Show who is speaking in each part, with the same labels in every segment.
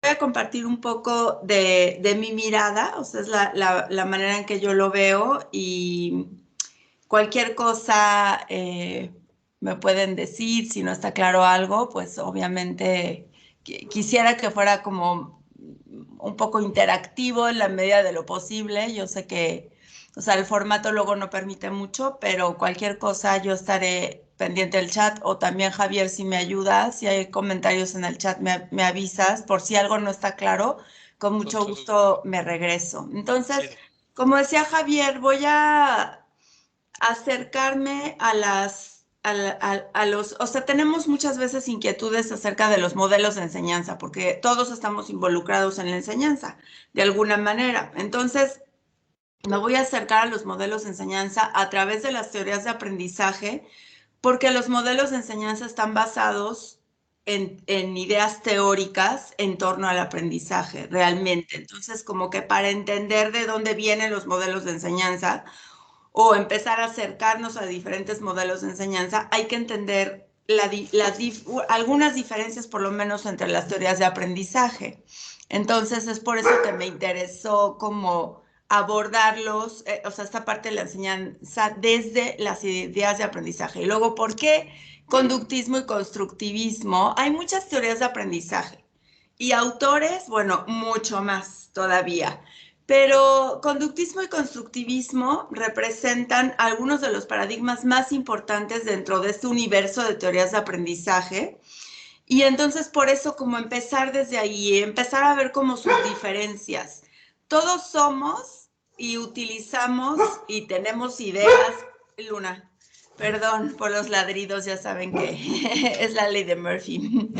Speaker 1: a compartir un poco de mi mirada, o sea, es la manera en que yo lo veo y cualquier cosa me pueden decir, si no está claro algo, pues obviamente quisiera que fuera como un poco interactivo en la medida de lo posible. Yo sé que, o sea, el formato luego no permite mucho, pero cualquier cosa yo estaré pendiente del chat o también Javier, si me ayudas, si hay comentarios en el chat, me avisas por si algo no está claro, con
Speaker 2: Con
Speaker 1: mucho
Speaker 2: todo gusto.
Speaker 1: gusto me regreso.
Speaker 2: Sí,
Speaker 1: Entonces, como decía Javier, voy a acercarme a los, o sea, tenemos muchas veces inquietudes acerca de los modelos de enseñanza, porque todos estamos involucrados en la enseñanza, de alguna manera. Entonces, me voy a acercar a los modelos de enseñanza a través de las teorías de aprendizaje, porque los modelos de enseñanza están basados en ideas teóricas en torno al aprendizaje, realmente. Entonces, como que para entender de dónde vienen los modelos de enseñanza, o empezar a acercarnos a diferentes modelos de enseñanza, hay que entender algunas diferencias, por lo menos, entre las teorías de aprendizaje. Entonces, es por eso que me interesó como abordarlos, o sea, esta parte de la enseñanza desde las ideas de aprendizaje. Y luego, ¿por qué conductismo y constructivismo? Hay muchas teorías de aprendizaje y autores, bueno, mucho más todavía. Pero conductismo y constructivismo representan algunos de los paradigmas más importantes dentro de este universo de teorías de aprendizaje. Y entonces por eso como empezar desde ahí, empezar a ver como sus diferencias. Todos somos y utilizamos y tenemos ideas. Luna, perdón por los ladridos, ya saben que es la ley de Murphy.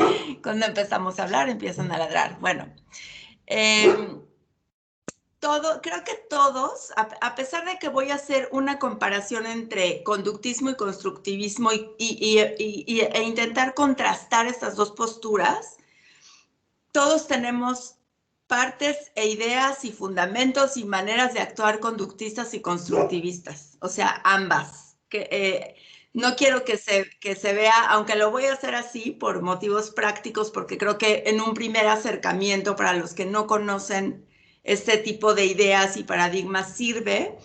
Speaker 1: Cuando empezamos a hablar empiezan a ladrar. Bueno, eh, creo que todos, a pesar de que voy a hacer una comparación entre conductismo y constructivismo e intentar contrastar estas dos posturas, todos tenemos partes e ideas y fundamentos y maneras de actuar conductistas y constructivistas, o sea, ambas. No quiero que se vea, aunque lo voy a hacer así por motivos prácticos, porque creo que en un primer acercamiento para los que no conocen este tipo de ideas y paradigmas sirve.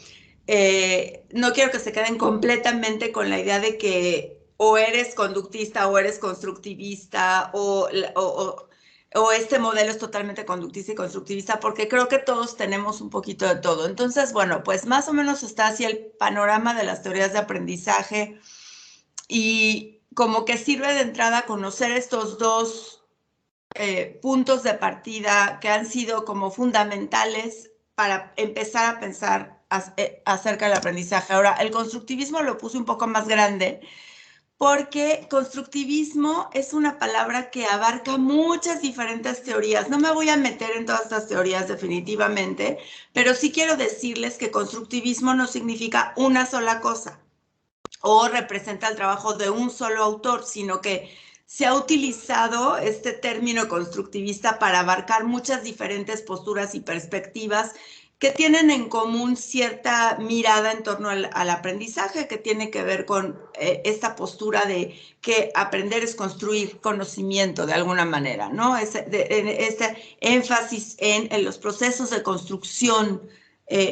Speaker 1: No quiero que se queden completamente con la idea de que o eres conductista o eres constructivista o este modelo es totalmente conductista y constructivista, porque creo que todos tenemos un poquito de todo. Entonces, bueno, pues más o menos está así el panorama de las teorías de aprendizaje y como que sirve de entrada conocer estos dos puntos de partida que han sido como fundamentales para empezar a pensar acerca del aprendizaje. Ahora, el constructivismo lo puse un poco más grande porque constructivismo es una palabra que abarca muchas diferentes teorías. No me voy a meter en todas estas teorías definitivamente, pero sí quiero decirles que constructivismo no significa una sola cosa o representa el trabajo de un solo autor, sino que se ha utilizado este término constructivista para abarcar muchas diferentes posturas y perspectivas que tienen en común cierta mirada en torno al aprendizaje, que tiene que ver con esta postura de que aprender es construir conocimiento de alguna manera, ¿no? Este énfasis en los procesos de construcción,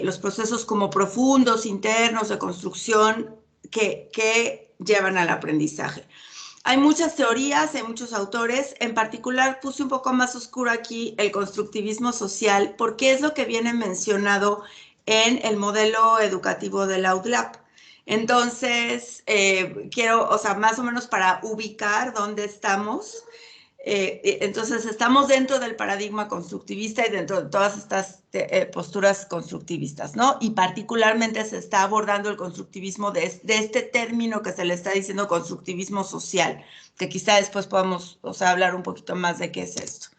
Speaker 1: los procesos como profundos, internos de construcción que llevan al aprendizaje. Hay muchas teorías, hay muchos autores. En particular, puse un poco más oscuro aquí el constructivismo social, porque es lo que viene mencionado en el modelo educativo de la UDLAP. Entonces, quiero, o sea, más o menos para ubicar dónde estamos. Entonces, estamos dentro del paradigma constructivista y dentro de todas estas posturas constructivistas, ¿no? Y particularmente se está abordando el constructivismo de este término que se le está diciendo constructivismo social, que quizá después podamos, o sea, hablar un poquito más de qué es esto.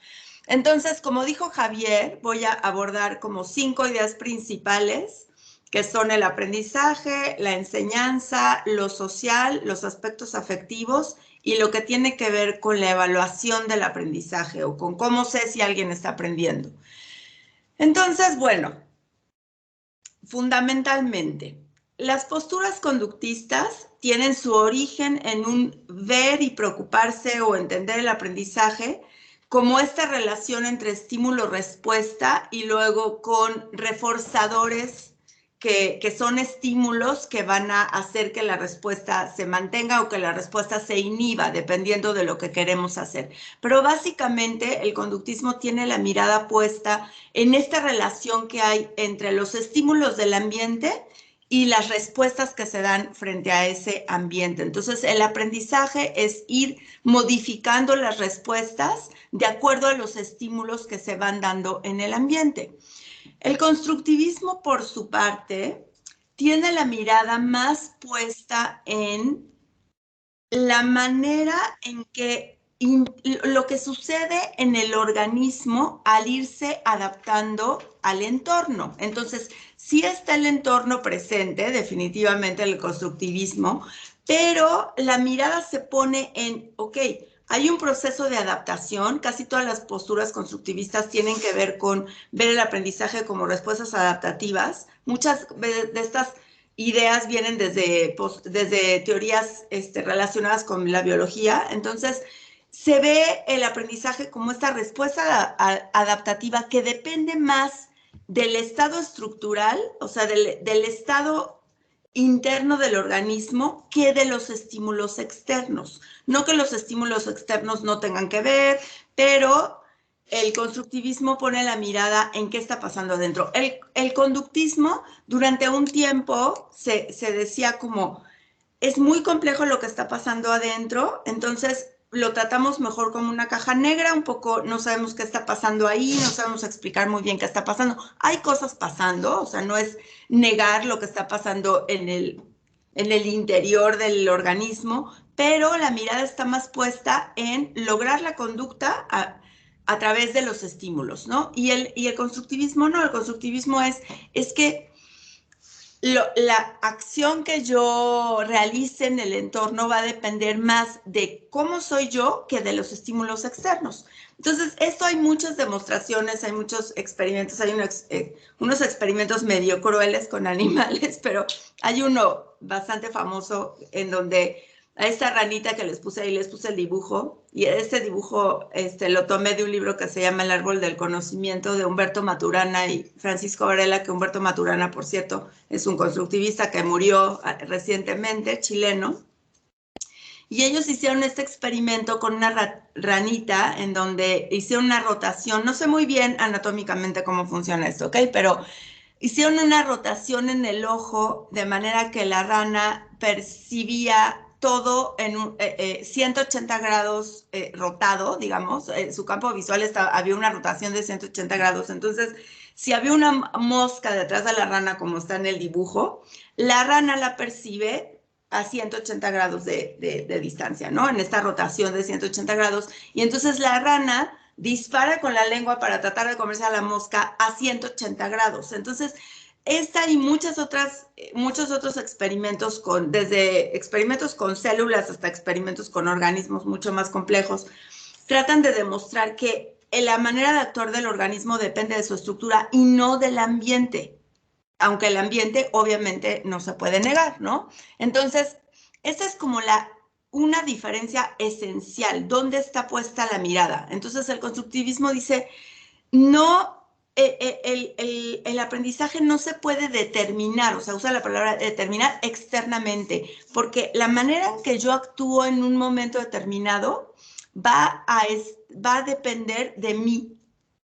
Speaker 1: Entonces, como dijo Javier, voy a abordar como 5 ideas principales, que son el aprendizaje, la enseñanza, lo social, los aspectos afectivos y lo que tiene que ver con la evaluación del aprendizaje o con cómo sé si alguien está aprendiendo. Entonces, bueno, fundamentalmente, las posturas conductistas tienen su origen en un ver y preocuparse o entender el aprendizaje como esta relación entre estímulo-respuesta y luego con reforzadores que son estímulos que van a hacer que la respuesta se mantenga o que la respuesta se inhiba, dependiendo de lo que queremos hacer. Pero básicamente el conductismo tiene la mirada puesta en esta relación que hay entre los estímulos del ambiente y las respuestas que se dan frente a ese ambiente. Entonces, el aprendizaje es ir modificando las respuestas de acuerdo a los estímulos que se van dando en el ambiente. El constructivismo, por su parte, tiene la mirada más puesta en la manera en que lo que sucede en el organismo al irse adaptando al entorno. Entonces, sí está el entorno presente, definitivamente el constructivismo, pero la mirada se pone en, ok, hay un proceso de adaptación, casi todas las posturas constructivistas tienen que ver con ver el aprendizaje como respuestas adaptativas. Muchas de estas ideas vienen desde teorías relacionadas con la biología. Entonces, se ve el aprendizaje como esta respuesta adaptativa que depende más del estado estructural, o sea, del estado interno del organismo que de los estímulos externos. No que los estímulos externos no tengan que ver, pero el constructivismo pone la mirada en qué está pasando adentro. El conductismo, durante un tiempo, se decía como, es muy complejo lo que está pasando adentro, entonces lo tratamos mejor como una caja negra, un poco no sabemos qué está pasando ahí, no sabemos explicar muy bien qué está pasando. Hay cosas pasando, o sea, no es negar lo que está pasando en el interior del organismo, pero la mirada está más puesta en lograr la conducta a través de los estímulos, ¿no? Y el constructivismo no, el constructivismo es que la acción que yo realice en el entorno va a depender más de cómo soy yo que de los estímulos externos. Entonces, esto hay muchas demostraciones, hay muchos experimentos, hay unos experimentos medio crueles con animales, pero hay uno bastante famoso en donde a esta ranita que les puse ahí, les puse el dibujo, y este dibujo lo tomé de un libro que se llama El árbol del conocimiento, de Humberto Maturana y Francisco Varela, que Humberto Maturana, por cierto, es un constructivista que murió recientemente, chileno. Y ellos hicieron este experimento con una ranita en donde hicieron una rotación, no sé muy bien anatómicamente cómo funciona esto, ¿ok? Pero hicieron una rotación en el ojo de manera que la rana percibía todo en 180 grados rotado, digamos. Su campo visual había una rotación de 180 grados. Entonces, si había una mosca detrás de la rana, como está en el dibujo, la rana la percibe a 180 grados de distancia, ¿no? En esta rotación de 180 grados. Y entonces la rana dispara con la lengua para tratar de comerse a la mosca a 180 grados. Entonces, esta y muchos otros experimentos, desde experimentos con células hasta experimentos con organismos mucho más complejos, tratan de demostrar que la manera de actuar del organismo depende de su estructura y no del ambiente, aunque el ambiente obviamente no se puede negar, ¿no? Entonces, esta es como una diferencia esencial, ¿dónde está puesta la mirada? Entonces, el constructivismo dice, no, el aprendizaje no se puede determinar, o sea, usa la palabra determinar externamente, porque la manera en que yo actúo en un momento determinado va a depender de mí,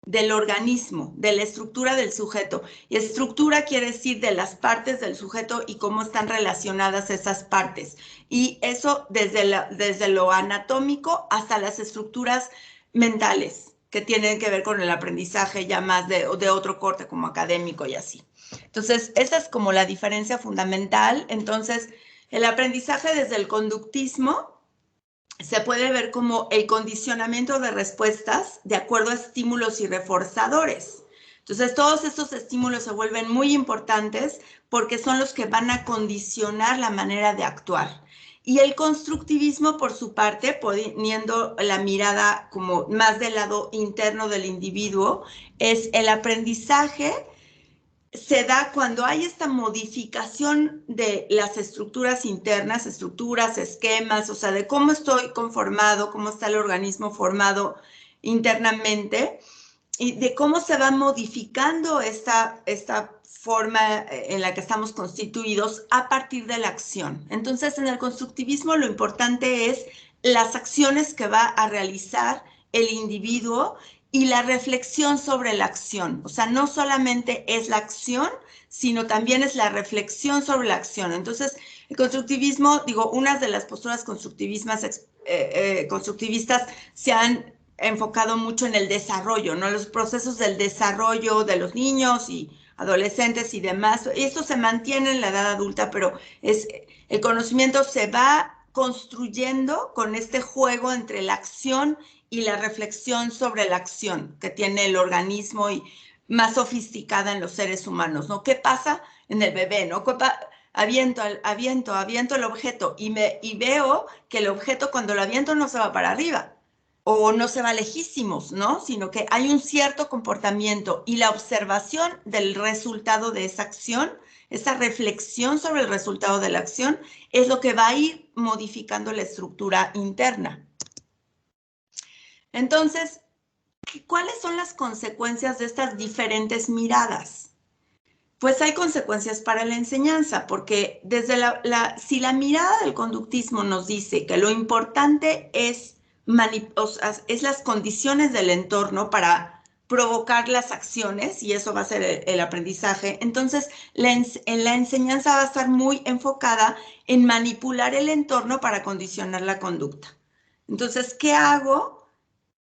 Speaker 1: del organismo, de la estructura del sujeto. Y estructura quiere decir de las partes del sujeto y cómo están relacionadas esas partes. Y eso desde lo anatómico hasta las estructuras mentales, que tienen que ver con el aprendizaje ya más de otro corte como académico y así. Entonces, esa es como la diferencia fundamental. Entonces, el aprendizaje desde el conductismo se puede ver como el condicionamiento de respuestas de acuerdo a estímulos y reforzadores. Entonces, todos estos estímulos se vuelven muy importantes porque son los que van a condicionar la manera de actuar. Y el constructivismo, por su parte, poniendo la mirada como más del lado interno del individuo, es el aprendizaje se da cuando hay esta modificación de las estructuras internas, estructuras, esquemas, o sea, de cómo estoy conformado, cómo está el organismo formado internamente y de cómo se va modificando esta forma en la que estamos constituidos a partir de la acción. Entonces, en el constructivismo lo importante es las acciones que va a realizar el individuo y la reflexión sobre la acción. O sea, no solamente es la acción, sino también es la reflexión sobre la acción. Entonces, el constructivismo, digo, unas de las posturas constructivistas se han enfocado mucho en el desarrollo, ¿no? Los procesos del desarrollo de los niños y adolescentes y demás. Y esto se mantiene en la edad adulta, pero el conocimiento se va construyendo con este juego entre la acción y la reflexión sobre la acción que tiene el organismo y más sofisticada en los seres humanos, ¿no? ¿Qué pasa en el bebé, ¿no? Aviento el objeto y veo que el objeto cuando lo aviento no se va para arriba o no se va lejísimos, ¿no? Sino que hay un cierto comportamiento y la observación del resultado de esa acción, esa reflexión sobre el resultado de la acción, es lo que va a ir modificando la estructura interna. Entonces, ¿cuáles son las consecuencias de estas diferentes miradas? Pues hay consecuencias para la enseñanza, porque desde si la mirada del conductismo nos dice que lo importante es las condiciones del entorno para provocar las acciones, y eso va a ser el aprendizaje, entonces la enseñanza va a estar muy enfocada en manipular el entorno para condicionar la conducta. Entonces, ¿qué hago?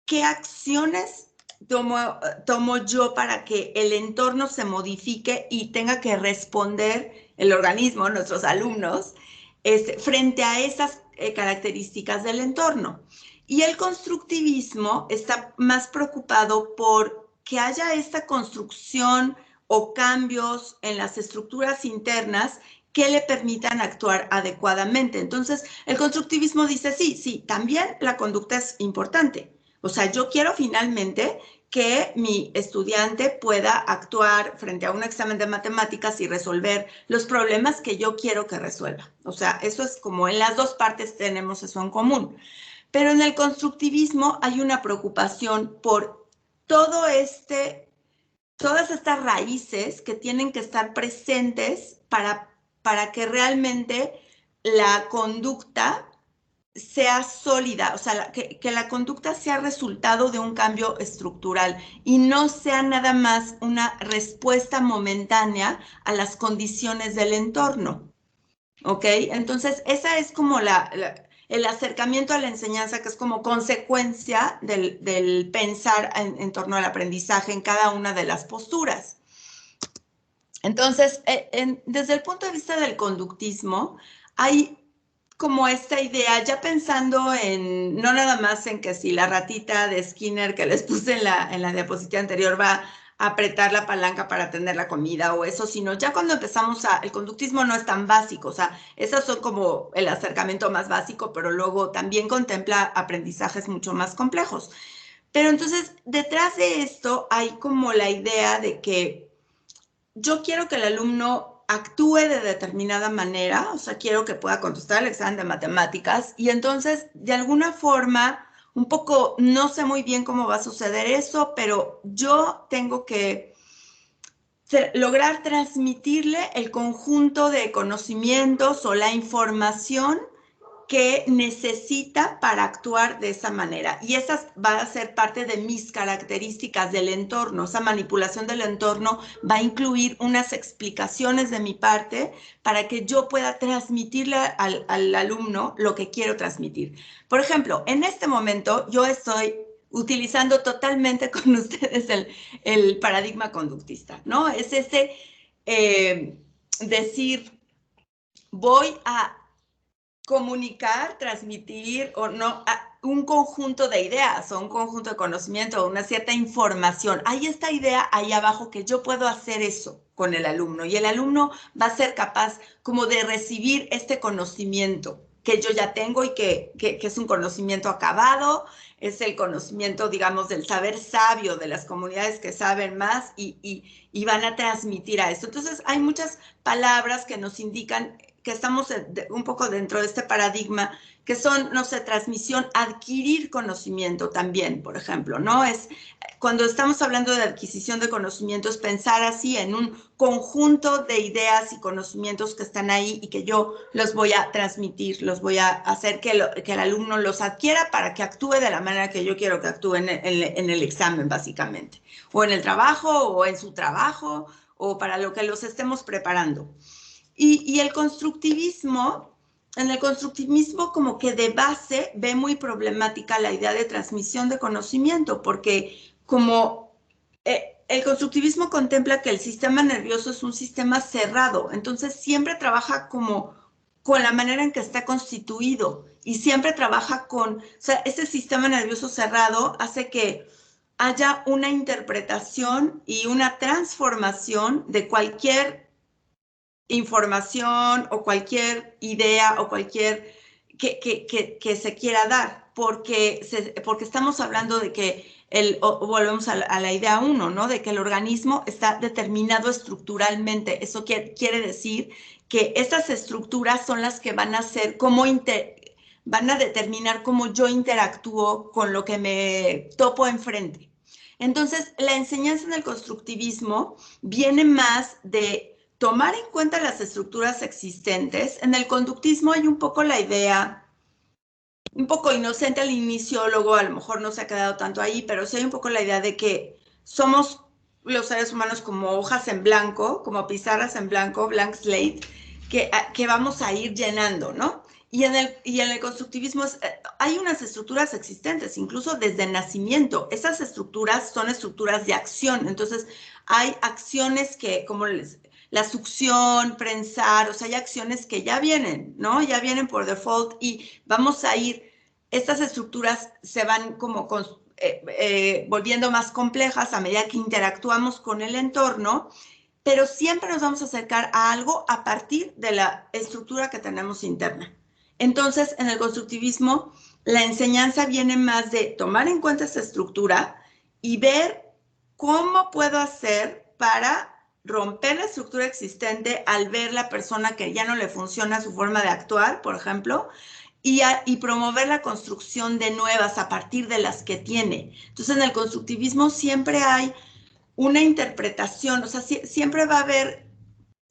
Speaker 1: ¿Qué acciones tomo yo para que el entorno se modifique y tenga que responder el organismo, nuestros alumnos, frente a esas características del entorno? Y el constructivismo está más preocupado por que haya esta construcción o cambios en las estructuras internas que le permitan actuar adecuadamente. Entonces, el constructivismo dice, sí, también la conducta es importante. O sea, yo quiero finalmente que mi estudiante pueda actuar frente a un examen de matemáticas y resolver los problemas que yo quiero que resuelva. O sea, eso es como en las dos partes tenemos eso en común. Pero en el constructivismo hay una preocupación por todas estas raíces que tienen que estar presentes para que realmente la conducta sea sólida, o sea, que la conducta sea resultado de un cambio estructural y no sea nada más una respuesta momentánea a las condiciones del entorno, ¿ok? Entonces, esa es como el acercamiento a la enseñanza, que es como consecuencia del pensar en torno al aprendizaje en cada una de las posturas. Entonces, desde el punto de vista del conductismo, hay como esta idea, ya pensando no nada más en que si la ratita de Skinner que les puse en la diapositiva anterior va a apretar la palanca para tener la comida o eso, sino ya cuando empezamos el conductismo no es tan básico, o sea, esos son como el acercamiento más básico, pero luego también contempla aprendizajes mucho más complejos. Pero entonces, detrás de esto hay como la idea de que yo quiero que el alumno actúe de determinada manera, o sea, quiero que pueda contestar el examen de matemáticas y entonces, de alguna forma, un poco, no sé muy bien cómo va a suceder eso, pero yo tengo que lograr transmitirle el conjunto de conocimientos o la información que necesita para actuar de esa manera. Y esa va a ser parte de mis características del entorno. Esa manipulación del entorno va a incluir unas explicaciones de mi parte para que yo pueda transmitirle al alumno lo que quiero transmitir. Por ejemplo, en este momento yo estoy utilizando totalmente con ustedes el paradigma conductista, ¿no? Es decir, voy a comunicar, transmitir o no un conjunto de ideas o un conjunto de conocimiento o una cierta información. Hay esta idea ahí abajo que yo puedo hacer eso con el alumno y el alumno va a ser capaz como de recibir este conocimiento que yo ya tengo y que es un conocimiento acabado, es el conocimiento, digamos, del saber sabio de las comunidades que saben más y van a transmitir a esto. Entonces, hay muchas palabras que nos indican que estamos un poco dentro de este paradigma, que son, no sé, transmisión, adquirir conocimiento también, por ejemplo, ¿no? Es cuando estamos hablando de adquisición de conocimientos, pensar así en un conjunto de ideas y conocimientos que están ahí y que yo los voy a transmitir, los voy a hacer que el alumno los adquiera para que actúe de la manera que yo quiero que actúe en el examen, básicamente, o en el trabajo, o en su trabajo, o para lo que los estemos preparando. Y el constructivismo, en el constructivismo como que de base ve muy problemática la idea de transmisión de conocimiento, porque como el constructivismo contempla que el sistema nervioso es un sistema cerrado, entonces siempre trabaja como con la manera en que está constituido y siempre trabaja con, o sea, ese sistema nervioso cerrado hace que haya una interpretación y una transformación de cualquier información o cualquier idea o cualquier que se quiera dar, porque estamos hablando de que volvemos a la idea 1, ¿no? De que el organismo está determinado estructuralmente. Eso quiere decir que esas estructuras son las que van a ser van a determinar cómo yo interactúo con lo que me topo enfrente. Entonces, la enseñanza en el constructivismo viene más de tomar en cuenta las estructuras existentes. En el conductismo hay un poco la idea, un poco inocente al inicio, luego a lo mejor no se ha quedado tanto ahí, pero sí hay un poco la idea de que somos los seres humanos como hojas en blanco, como pizarras en blanco, blank slate, que vamos a ir llenando, ¿no? Y en el constructivismo hay unas estructuras existentes, incluso desde el nacimiento. Esas estructuras son estructuras de acción. Entonces, hay acciones que, como la succión, prensar, o sea, hay acciones que ya vienen, ¿no? Ya vienen por default y vamos a ir, estas estructuras se van como volviendo más complejas a medida que interactuamos con el entorno, pero siempre nos vamos a acercar a algo a partir de la estructura que tenemos interna. Entonces, en el constructivismo, la enseñanza viene más de tomar en cuenta esa estructura y ver cómo puedo hacer para romper la estructura existente al ver la persona que ya no le funciona su forma de actuar, por ejemplo, y promover la construcción de nuevas a partir de las que tiene. Entonces, en el constructivismo siempre hay una interpretación, o sea, siempre va a haber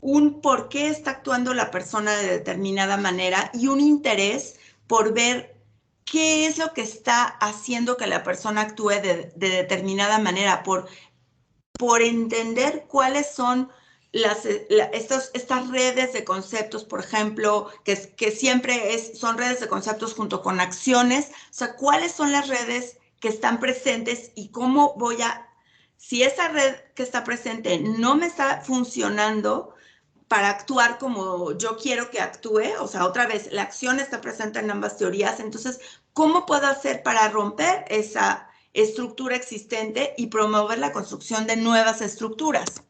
Speaker 1: un por qué está actuando la persona de determinada manera y un interés por ver qué es lo que está haciendo que la persona actúe de determinada manera, por entender cuáles son estas redes de conceptos, por ejemplo, que siempre son redes de conceptos junto con acciones, o sea, cuáles son las redes que están presentes y cómo voy a, si esa red que está presente no me está funcionando para actuar como yo quiero que actúe, o sea, otra vez, la acción está presente en ambas teorías, entonces, ¿cómo puedo hacer para romper esa estructura existente y promover la construcción de nuevas estructuras?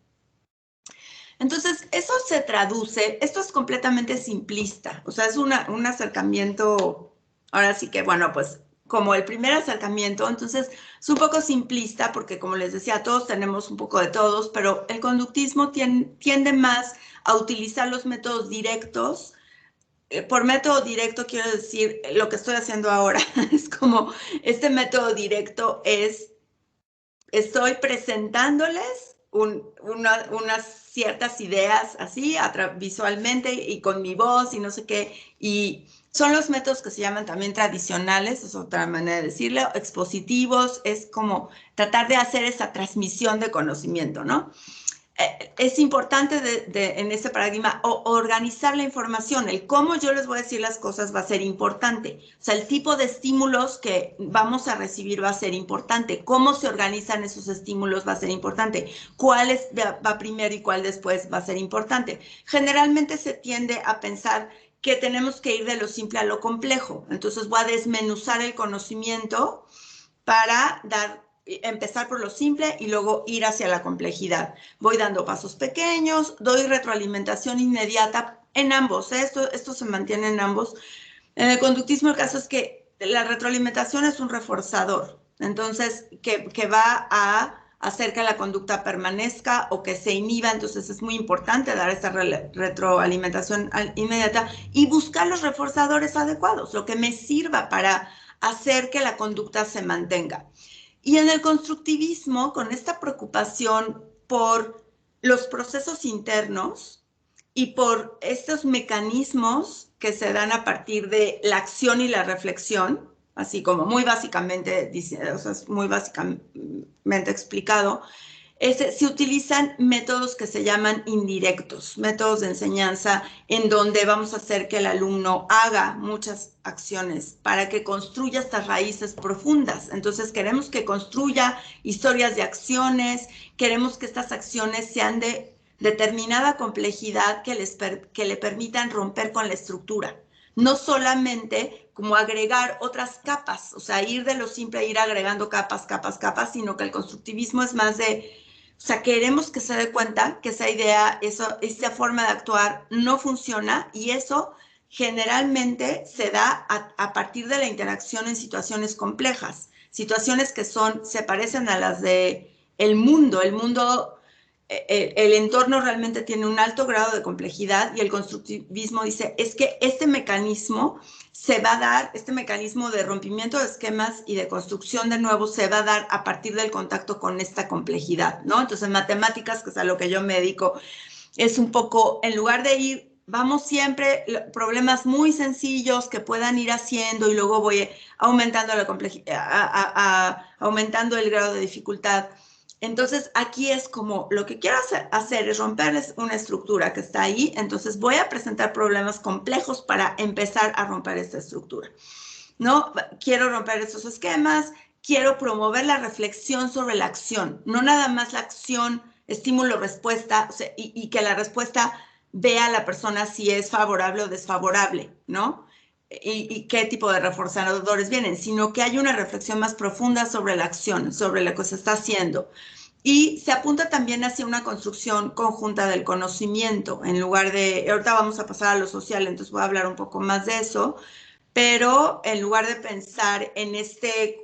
Speaker 1: Entonces, eso se traduce, esto es completamente simplista, o sea, es un acercamiento, ahora sí que, bueno, pues como el primer acercamiento, entonces es un poco simplista porque, como les decía, todos tenemos un poco de todos, pero el conductismo tiende más a utilizar los métodos directos. Por método directo quiero decir lo que estoy haciendo ahora, es como, este método directo es, estoy presentándoles unas ciertas ideas así, visualmente y con mi voz y no sé qué, y son los métodos que se llaman también tradicionales, es otra manera de decirlo, expositivos, es como tratar de hacer esa transmisión de conocimiento, ¿no? Es importante en este paradigma organizar la información. El cómo yo les voy a decir las cosas va a ser importante. O sea, el tipo de estímulos que vamos a recibir va a ser importante. Cómo se organizan esos estímulos va a ser importante. Cuál va primero y cuál después va a ser importante. Generalmente se tiende a pensar que tenemos que ir de lo simple a lo complejo. Entonces voy a desmenuzar el conocimiento para empezar por lo simple y luego ir hacia la complejidad. Voy dando pasos pequeños, doy retroalimentación inmediata en ambos, ¿eh? Esto se mantiene en ambos. En el conductismo el caso es que la retroalimentación es un reforzador, entonces que va a hacer que la conducta permanezca o que se inhiba. Entonces es muy importante dar esta retroalimentación inmediata y buscar los reforzadores adecuados, lo que me sirva para hacer que la conducta se mantenga. Y en el constructivismo, con esta preocupación por los procesos internos y por estos mecanismos que se dan a partir de la acción y la reflexión, así como muy básicamente, o sea, muy básicamente explicado, se utilizan métodos que se llaman indirectos, métodos de enseñanza en donde vamos a hacer que el alumno haga muchas acciones para que construya estas raíces profundas. Entonces queremos que construya historias de acciones, queremos que estas acciones sean de determinada complejidad que le permitan romper con la estructura. No solamente como agregar otras capas, o sea, ir de lo simple, ir agregando capas, sino que el constructivismo es más de, o sea, queremos que se dé cuenta que esa idea, esa forma de actuar no funciona y eso generalmente se da a partir de la interacción en situaciones complejas, situaciones que se parecen a las de el mundo. El entorno realmente tiene un alto grado de complejidad y el constructivismo dice, es que este mecanismo se va a dar, este mecanismo de rompimiento de esquemas y de construcción de nuevos se va a dar a partir del contacto con esta complejidad, ¿no? Entonces, en matemáticas, que es a lo que yo me dedico, es un poco, en lugar de ir, vamos siempre, problemas muy sencillos que puedan ir haciendo y luego voy aumentando la complejidad, aumentando el grado de dificultad. Entonces, aquí es como, lo que quiero hacer es romperles una estructura que está ahí, entonces voy a presentar problemas complejos para empezar a romper esta estructura, ¿no? Quiero romper estos esquemas, quiero promover la reflexión sobre la acción, no nada más la acción, estímulo-respuesta, o sea, y que la respuesta vea a la persona si es favorable o desfavorable, ¿no? Y qué tipo de reforzadores vienen, sino que hay una reflexión más profunda sobre la acción, sobre lo que se está haciendo. Y se apunta también hacia una construcción conjunta del conocimiento, en lugar de, ahorita vamos a pasar a lo social, entonces voy a hablar un poco más de eso, pero en lugar de pensar en este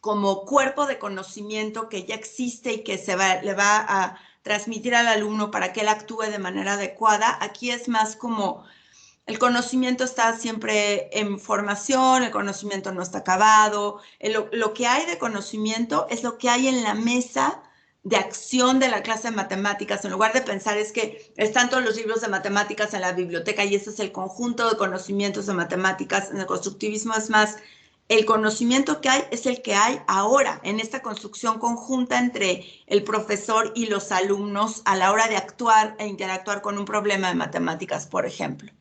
Speaker 1: como cuerpo de conocimiento que ya existe y que le va a transmitir al alumno para que él actúe de manera adecuada, aquí es más como el conocimiento está siempre en formación, el conocimiento no está acabado, lo que hay de conocimiento es lo que hay en la mesa de acción de la clase de matemáticas. En lugar de pensar es que están todos los libros de matemáticas en la biblioteca y ese es el conjunto de conocimientos de matemáticas. En el constructivismo es más, el conocimiento que hay es el que hay ahora, en esta construcción conjunta entre el profesor y los alumnos a la hora de actuar e interactuar con un problema de matemáticas, por ejemplo.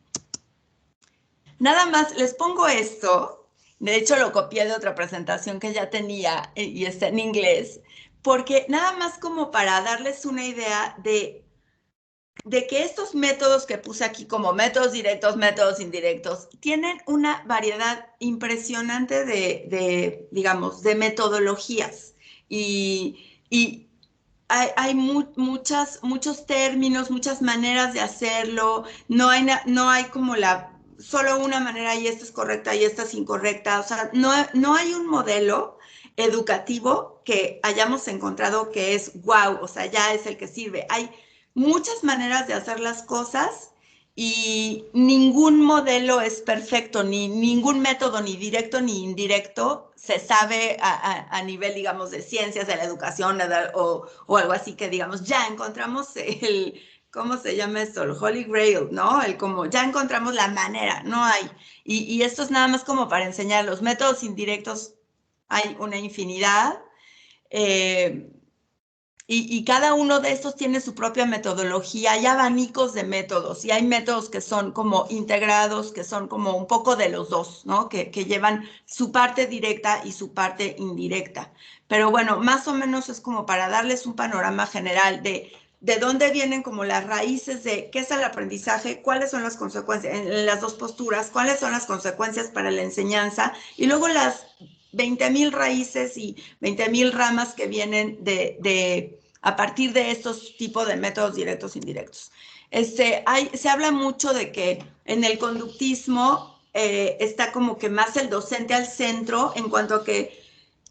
Speaker 1: Nada más les pongo esto, de hecho lo copié de otra presentación que ya tenía y está en inglés, porque nada más como para darles una idea de que estos métodos que puse aquí como métodos directos, métodos indirectos, tienen una variedad impresionante digamos, de metodologías y hay muchos términos, muchas maneras de hacerlo, no hay como solo una manera y esta es correcta y esta es incorrecta, o sea, no hay un modelo educativo que hayamos encontrado que es wow, o sea, ya es el que sirve. Hay muchas maneras de hacer las cosas y ningún modelo es perfecto, ni ningún método, ni directo ni indirecto, se sabe a nivel, digamos, de ciencias, de la educación o algo así que, digamos, ya encontramos ¿cómo se llama esto? El Holy Grail, ¿no? Como ya encontramos la manera, no hay. Y esto es nada más como para enseñar los métodos indirectos, hay una infinidad. Y cada uno de estos tiene su propia metodología, hay abanicos de métodos y hay métodos que son como integrados, que son como un poco de los dos, ¿no? Que llevan su parte directa y su parte indirecta. Pero bueno, más o menos es como para darles un panorama general de dónde vienen como las raíces de qué es el aprendizaje, cuáles son las consecuencias en las dos posturas, cuáles son las consecuencias para la enseñanza y luego las 20,000 raíces y 20,000 ramas que vienen a partir de estos tipos de métodos directos e indirectos. Se habla mucho de que en el conductismo está como que más el docente al centro en cuanto a que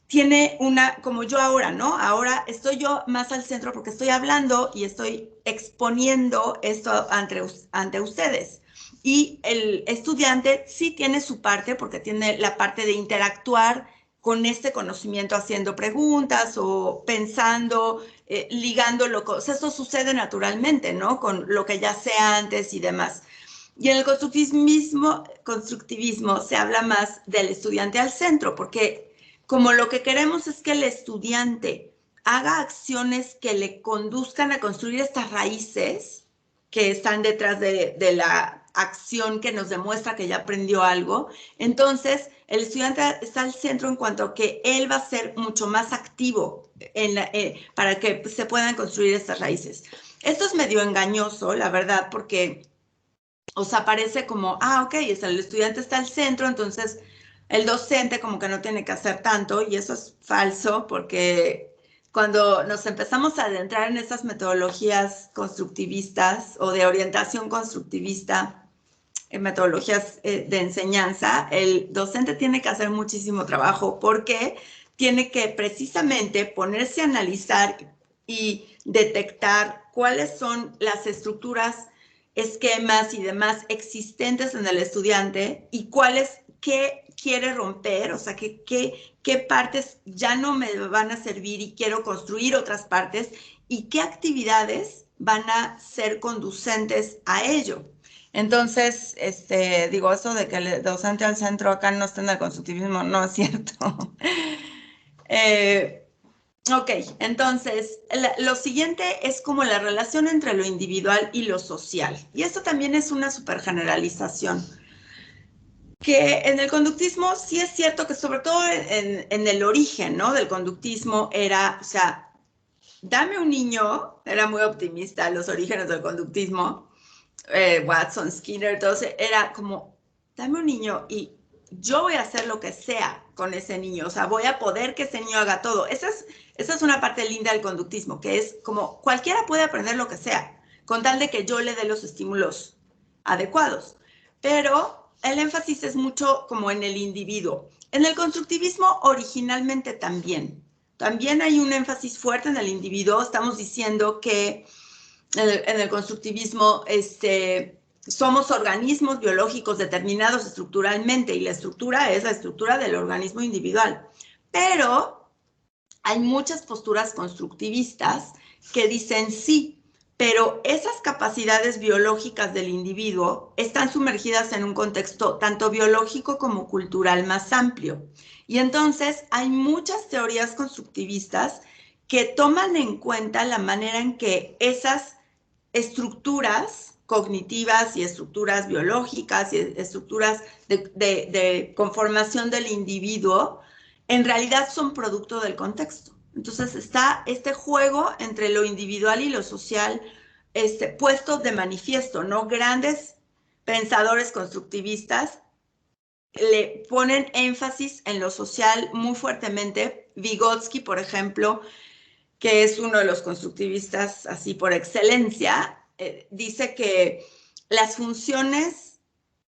Speaker 1: tiene como yo ahora, ¿no? Ahora estoy yo más al centro porque estoy hablando y estoy exponiendo esto ante ustedes. Y el estudiante sí tiene su parte porque tiene la parte de interactuar con este conocimiento haciendo preguntas o pensando, ligándolo. O sea, esto sucede naturalmente, ¿no? Con lo que ya sé antes y demás. Y en el constructivismo se habla más del estudiante al centro, porque como lo que queremos es que el estudiante haga acciones que le conduzcan a construir estas raíces que están detrás de la acción que nos demuestra que ya aprendió algo. Entonces, el estudiante está al centro en cuanto a que él va a ser mucho más activo para que se puedan construir estas raíces. Esto es medio engañoso, la verdad, porque o sea, parece como, ok, el estudiante está al centro, entonces el docente como que no tiene que hacer tanto, y eso es falso porque cuando nos empezamos a adentrar en estas metodologías constructivistas o de orientación constructivista, en metodologías de enseñanza, el docente tiene que hacer muchísimo trabajo porque tiene que precisamente ponerse a analizar y detectar cuáles son las estructuras, esquemas y demás existentes en el estudiante y qué quiere romper, o sea, qué partes ya no me van a servir y quiero construir otras partes y qué actividades van a ser conducentes a ello. Entonces, digo, eso de que el docente al centro acá no está en el constructivismo, no es cierto. Ok, entonces, lo siguiente es como la relación entre lo individual y lo social. Y esto también es una super generalización. Que en el conductismo sí es cierto que sobre todo en el origen, ¿no? Del conductismo era, o sea, dame un niño, era muy optimista los orígenes del conductismo, Watson, Skinner, todo era como, dame un niño y yo voy a hacer lo que sea con ese niño, o sea, voy a poder que ese niño haga todo. Esa es una parte linda del conductismo, que es como cualquiera puede aprender lo que sea, con tal de que yo le dé los estímulos adecuados. Pero el énfasis es mucho como en el individuo. En el constructivismo originalmente también hay un énfasis fuerte en el individuo. Estamos diciendo que en el constructivismo somos organismos biológicos determinados estructuralmente y la estructura es la estructura del organismo individual. Pero hay muchas posturas constructivistas que dicen sí, pero esas capacidades biológicas del individuo están sumergidas en un contexto tanto biológico como cultural más amplio. Y entonces hay muchas teorías constructivistas que toman en cuenta la manera en que esas estructuras cognitivas y estructuras biológicas y estructuras de conformación del individuo en realidad son producto del contexto. Entonces está este juego entre lo individual y lo social puesto de manifiesto, ¿no? Grandes pensadores constructivistas le ponen énfasis en lo social muy fuertemente. Vygotsky, por ejemplo, que es uno de los constructivistas así por excelencia, dice que las funciones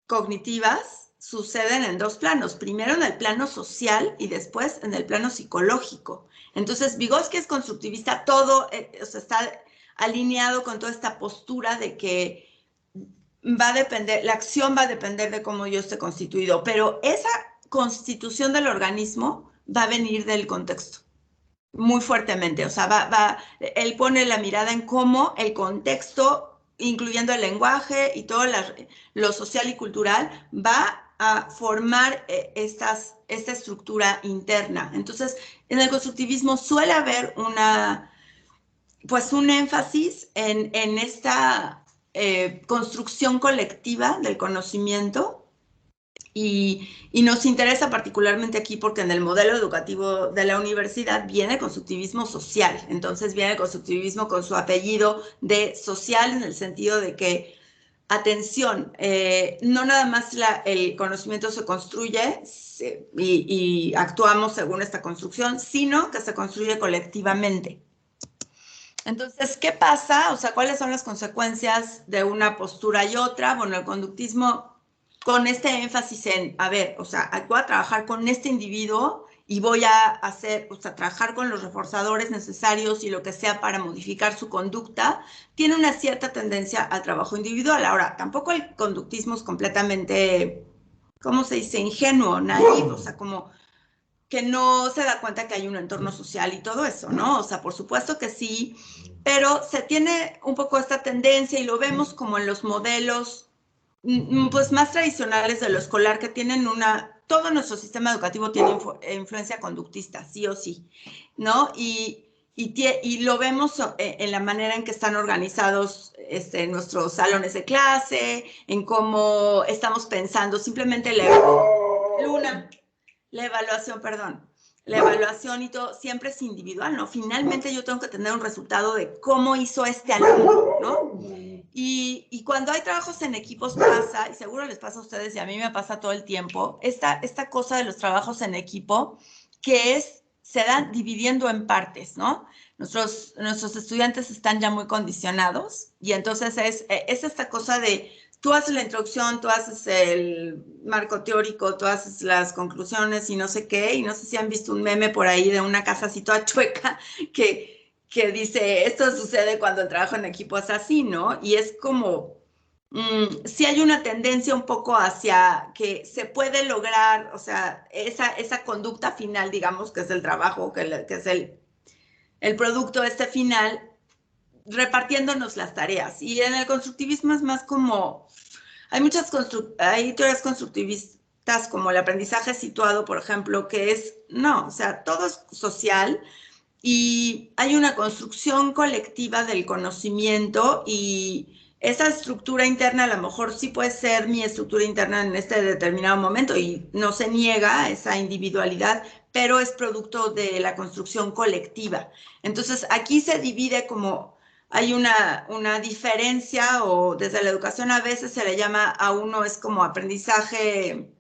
Speaker 1: cognitivas suceden en dos planos, primero en el plano social y después en el plano psicológico. Entonces, Vygotsky es constructivista, todo o sea, está alineado con toda esta postura de que va a depender, la acción va a depender de cómo yo esté constituido, pero esa constitución del organismo va a venir del contexto muy fuertemente, o sea, él pone la mirada en cómo el contexto, incluyendo el lenguaje y todo lo social y cultural, va a formar esta estructura interna. Entonces, en el constructivismo suele haber pues un énfasis en esta construcción colectiva del conocimiento y nos interesa particularmente aquí porque en el modelo educativo de la universidad viene el constructivismo social. Entonces viene el constructivismo con su apellido de social en el sentido de que, atención, no nada más el conocimiento se construye y actuamos según esta construcción, sino que se construye colectivamente. Entonces, ¿qué pasa? O sea, ¿cuáles son las consecuencias de una postura y otra? Bueno, el conductismo con este énfasis en, a ver, o sea, voy a trabajar con este individuo y voy a hacer, o sea, trabajar con los reforzadores necesarios y lo que sea para modificar su conducta, tiene una cierta tendencia al trabajo individual. Ahora, tampoco el conductismo es completamente, ¿cómo se dice? Ingenuo, naive, o sea, como que no se da cuenta que hay un entorno social y todo eso, ¿no? O sea, por supuesto que sí, pero se tiene un poco esta tendencia y lo vemos como en los modelos pues más tradicionales de lo escolar que tienen todo nuestro sistema educativo tiene influencia conductista, sí o sí, ¿no? Y lo vemos en la manera en que están organizados nuestros salones de clase, en cómo estamos pensando, simplemente Luna, la evaluación, perdón, la evaluación y todo siempre es individual, ¿no? Finalmente yo tengo que tener un resultado de cómo hizo este alumno, ¿no? Y cuando hay trabajos en equipos pasa, y seguro les pasa a ustedes y a mí me pasa todo el tiempo, esta cosa de los trabajos en equipo que se dan dividiendo en partes, ¿no? Nuestros estudiantes están ya muy condicionados y entonces es esta cosa de tú haces la introducción, tú haces el marco teórico, tú haces las conclusiones y no sé qué, y no sé si han visto un meme por ahí de una casa así toda chueca que dice, esto sucede cuando el trabajo en equipo es así, ¿no? Y es como, sí hay una tendencia un poco hacia que se puede lograr, o sea, esa conducta final, digamos, que es el trabajo, que es el producto final, repartiéndonos las tareas. Y en el constructivismo es más como, hay teorías constructivistas como el aprendizaje situado, por ejemplo, que es, no, o sea, todo es social y hay una construcción colectiva del conocimiento y esa estructura interna a lo mejor sí puede ser mi estructura interna en este determinado momento y no se niega esa individualidad, pero es producto de la construcción colectiva. Entonces aquí se divide como hay una diferencia o desde la educación a veces se le llama a uno es como aprendizaje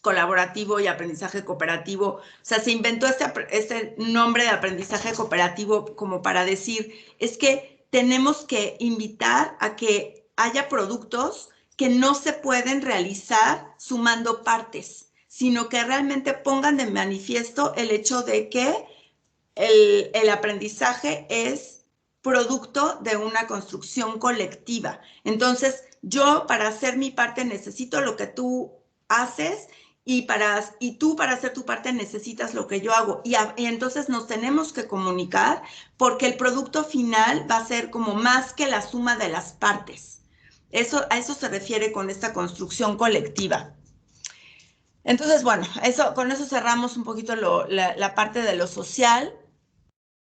Speaker 1: colaborativo y aprendizaje cooperativo. O sea, se inventó este nombre de aprendizaje cooperativo como para decir, es que tenemos que invitar a que haya productos que no se pueden realizar sumando partes, sino que realmente pongan de manifiesto el hecho de que el aprendizaje es producto de una construcción colectiva. Entonces, yo para hacer mi parte necesito lo que tú haces y tú para hacer tu parte necesitas lo que yo hago. Y entonces nos tenemos que comunicar porque el producto final va a ser como más que la suma de las partes. A eso se refiere con esta construcción colectiva. Entonces, bueno, con eso cerramos un poquito la parte de lo social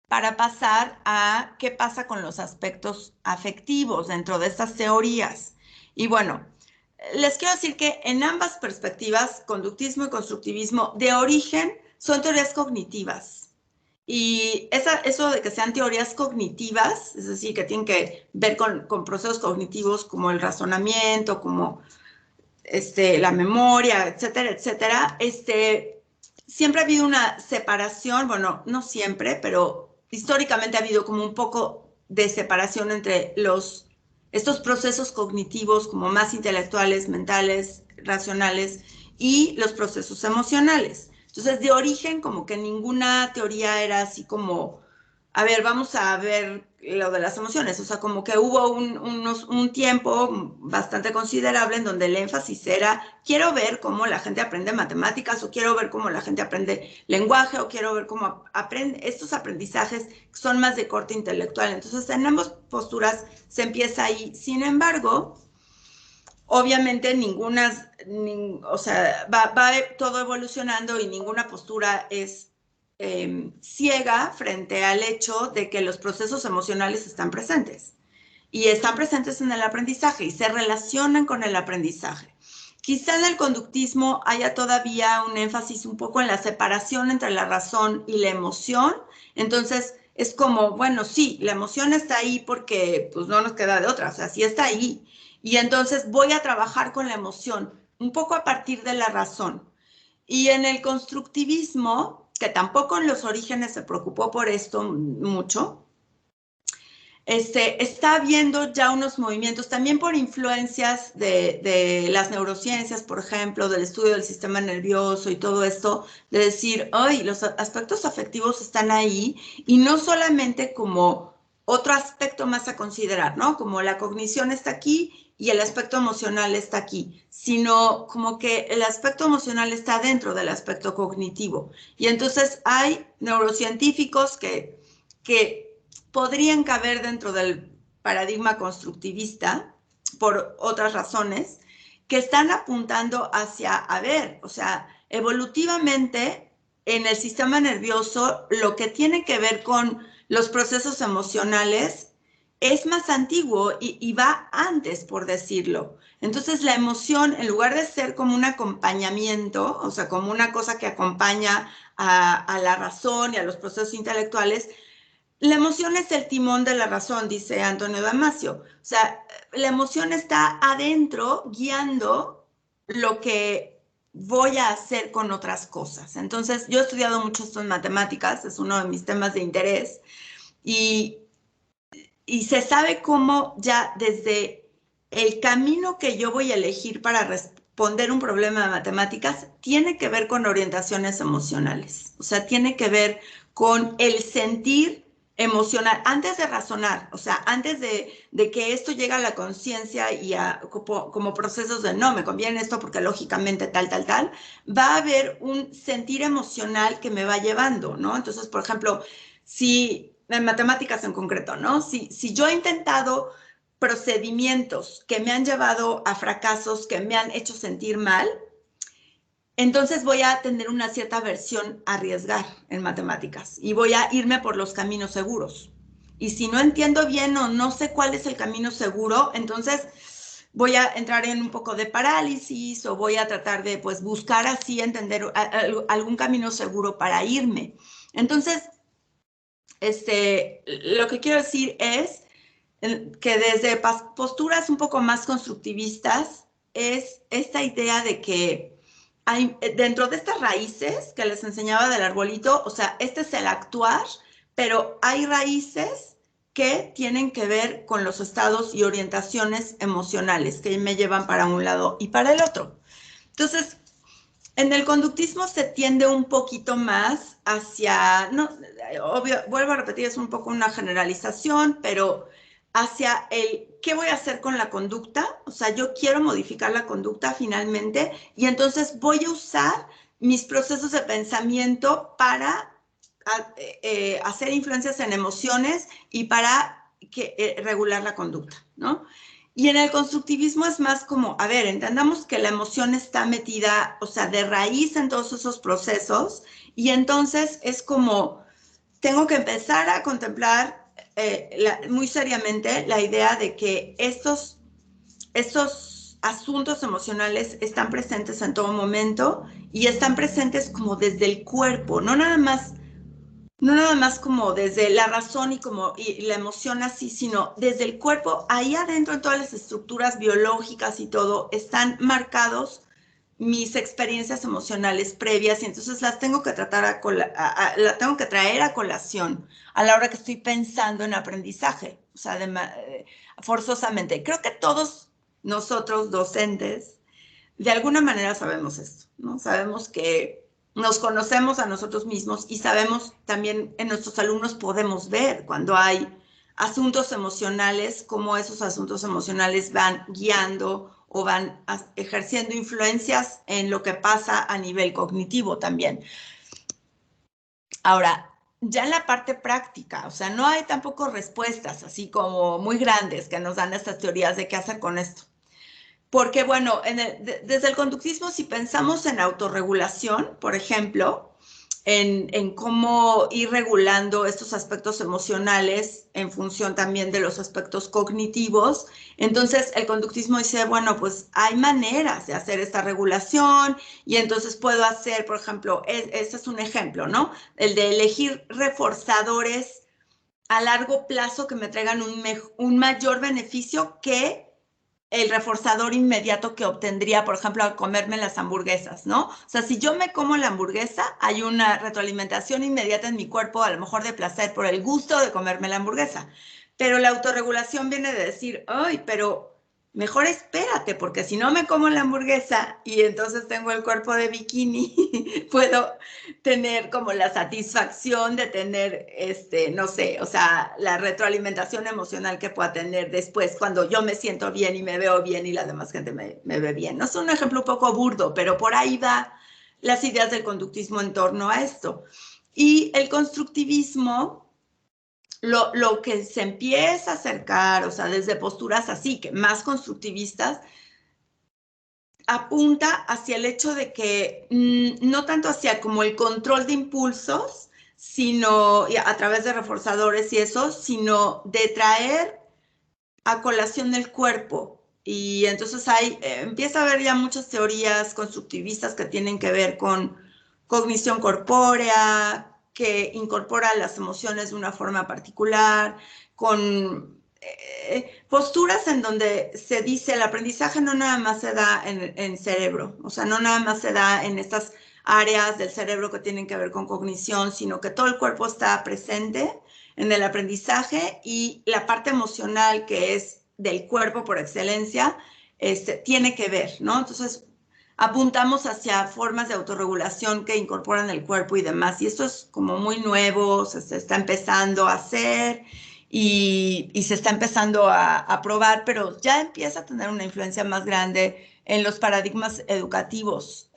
Speaker 1: para pasar a qué pasa con los aspectos afectivos dentro de estas teorías. Y bueno, les quiero decir que en ambas perspectivas, conductismo y constructivismo, de origen son teorías cognitivas. Y eso de que sean teorías cognitivas, es decir, que tienen que ver con procesos cognitivos como el razonamiento, como la memoria, etcétera, etcétera, siempre ha habido una separación, bueno, no siempre, pero históricamente ha habido como un poco de separación entre estos procesos cognitivos como más intelectuales, mentales, racionales y los procesos emocionales. Entonces, de origen, como que ninguna teoría era así como, a ver, vamos a ver lo de las emociones, o sea, como que hubo un tiempo bastante considerable en donde el énfasis era, quiero ver cómo la gente aprende matemáticas, o quiero ver cómo la gente aprende lenguaje, o quiero ver cómo aprende estos aprendizajes que son más de corte intelectual. Entonces, en ambas posturas se empieza ahí. Sin embargo, obviamente o sea, va todo evolucionando y ninguna postura es ciega frente al hecho de que los procesos emocionales están presentes y están presentes en el aprendizaje y se relacionan con el aprendizaje. Quizá en el conductismo haya todavía un énfasis un poco en la separación entre la razón y la emoción. Entonces, es como, bueno, sí, la emoción está ahí porque pues no nos queda de otra, o sea, sí está ahí. Y entonces voy a trabajar con la emoción, un poco a partir de la razón. Y en el constructivismo, que tampoco en los orígenes se preocupó por esto mucho, está habiendo ya unos movimientos, también por influencias de las neurociencias, por ejemplo, del estudio del sistema nervioso y todo esto, de decir, ay, los aspectos afectivos están ahí, y no solamente como otro aspecto más a considerar, ¿no? Como la cognición está aquí y el aspecto emocional está aquí, sino como que el aspecto emocional está dentro del aspecto cognitivo. Y entonces hay neurocientíficos que podrían caber dentro del paradigma constructivista por otras razones, que están apuntando hacia, a ver, o sea, evolutivamente en el sistema nervioso, lo que tiene que ver con los procesos emocionales es más antiguo y va antes, por decirlo. Entonces, la emoción, en lugar de ser como un acompañamiento, o sea, como una cosa que acompaña a la razón y a los procesos intelectuales, la emoción es el timón de la razón, dice Antonio Damasio. O sea, la emoción está adentro guiando lo que voy a hacer con otras cosas. Entonces, yo he estudiado mucho esto en matemáticas, es uno de mis temas de interés, y, y se sabe cómo ya desde el camino que yo voy a elegir para responder un problema de matemáticas tiene que ver con orientaciones emocionales. O sea, tiene que ver con el sentir emocional, antes de razonar, o sea, antes de que esto llegue a la conciencia y como procesos de no, me conviene esto porque lógicamente tal, va a haber un sentir emocional que me va llevando, ¿no? Entonces, por ejemplo, si en matemáticas en concreto, ¿no? Si yo he intentado procedimientos que me han llevado a fracasos, que me han hecho sentir mal, entonces voy a tener una cierta aversión a arriesgar en matemáticas y voy a irme por los caminos seguros. Y si no entiendo bien o no sé cuál es el camino seguro, entonces voy a entrar en un poco de parálisis o voy a tratar de pues buscar así entender algún camino seguro para irme. Entonces, lo que quiero decir es que desde posturas un poco más constructivistas es esta idea de que hay, dentro de estas raíces que les enseñaba del arbolito, o sea, este es el actuar, pero hay raíces que tienen que ver con los estados y orientaciones emocionales que me llevan para un lado y para el otro. Entonces, en el conductismo se tiende un poquito más hacia, no, obvio, vuelvo a repetir, es un poco una generalización, pero hacia el qué voy a hacer con la conducta, o sea, yo quiero modificar la conducta finalmente y entonces voy a usar mis procesos de pensamiento para hacer influencias en emociones y para regular la conducta, ¿no? Y en el constructivismo es más como, a ver, entendamos que la emoción está metida, o sea, de raíz en todos esos procesos, y entonces es como, tengo que empezar a contemplar muy seriamente la idea de que estos asuntos emocionales están presentes en todo momento y están presentes como desde el cuerpo, no nada más como desde la razón y la emoción así, sino desde el cuerpo, ahí adentro en todas las estructuras biológicas y todo, están marcados mis experiencias emocionales previas y entonces las tengo que la tengo que traer a colación a la hora que estoy pensando en aprendizaje, o sea, forzosamente. Creo que todos nosotros, docentes, de alguna manera sabemos esto, ¿no? Sabemos que nos conocemos a nosotros mismos y sabemos también en nuestros alumnos podemos ver cuando hay asuntos emocionales, cómo esos asuntos emocionales van guiando o van ejerciendo influencias en lo que pasa a nivel cognitivo también. Ahora, ya en la parte práctica, o sea, no hay tampoco respuestas así como muy grandes que nos dan estas teorías de qué hacer con esto. Porque, bueno, desde el conductismo, si pensamos en autorregulación, por ejemplo, en cómo ir regulando estos aspectos emocionales en función también de los aspectos cognitivos, entonces el conductismo dice, bueno, pues hay maneras de hacer esta regulación y entonces puedo hacer, por ejemplo, este es un ejemplo, ¿no? El de elegir reforzadores a largo plazo que me traigan un mayor beneficio que el reforzador inmediato que obtendría, por ejemplo, al comerme las hamburguesas, ¿no? O sea, si yo me como la hamburguesa, hay una retroalimentación inmediata en mi cuerpo, a lo mejor de placer por el gusto de comerme la hamburguesa. Pero la autorregulación viene de decir, ay, pero mejor espérate, porque si no me como la hamburguesa y entonces tengo el cuerpo de bikini, puedo tener como la satisfacción de tener, no sé, o sea, la retroalimentación emocional que pueda tener después cuando yo me siento bien y me veo bien y la demás gente me ve bien. No es un ejemplo un poco burdo, pero por ahí va las ideas del conductismo en torno a esto. Y el constructivismo, lo que se empieza a acercar, o sea, desde posturas así, que más constructivistas, apunta hacia el hecho de que no tanto hacia como el control de impulsos, sino a través de reforzadores y eso, sino de traer a colación el cuerpo. Y entonces empieza a haber ya muchas teorías constructivistas que tienen que ver con cognición corpórea, que incorpora las emociones de una forma particular, con posturas en donde se dice el aprendizaje no nada más se da en cerebro, o sea, no nada más se da en estas áreas del cerebro que tienen que ver con cognición, sino que todo el cuerpo está presente en el aprendizaje y la parte emocional que es del cuerpo por excelencia, tiene que ver, ¿no? Entonces, apuntamos hacia formas de autorregulación que incorporan el cuerpo y demás. Y esto es como muy nuevo, se está empezando a hacer y se está empezando a probar, pero ya empieza a tener una influencia más grande en los paradigmas educativos,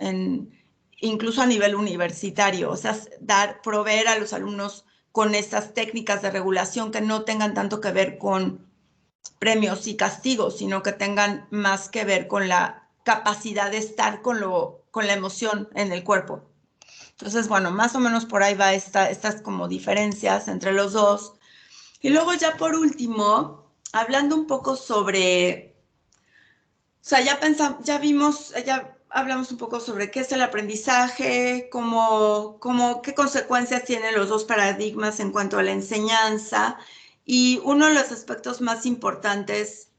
Speaker 1: incluso a nivel universitario. O sea, proveer a los alumnos con estas técnicas de regulación que no tengan tanto que ver con premios y castigos, sino que tengan más que ver con la capacidad de estar con la emoción en el cuerpo. Entonces, bueno, más o menos por ahí va estas como diferencias entre los dos. Y luego ya por último, hablando un poco sobre, o sea, ya vimos, ya hablamos un poco sobre qué es el aprendizaje, qué consecuencias tienen los dos paradigmas en cuanto a la enseñanza. Y uno de los aspectos más importantes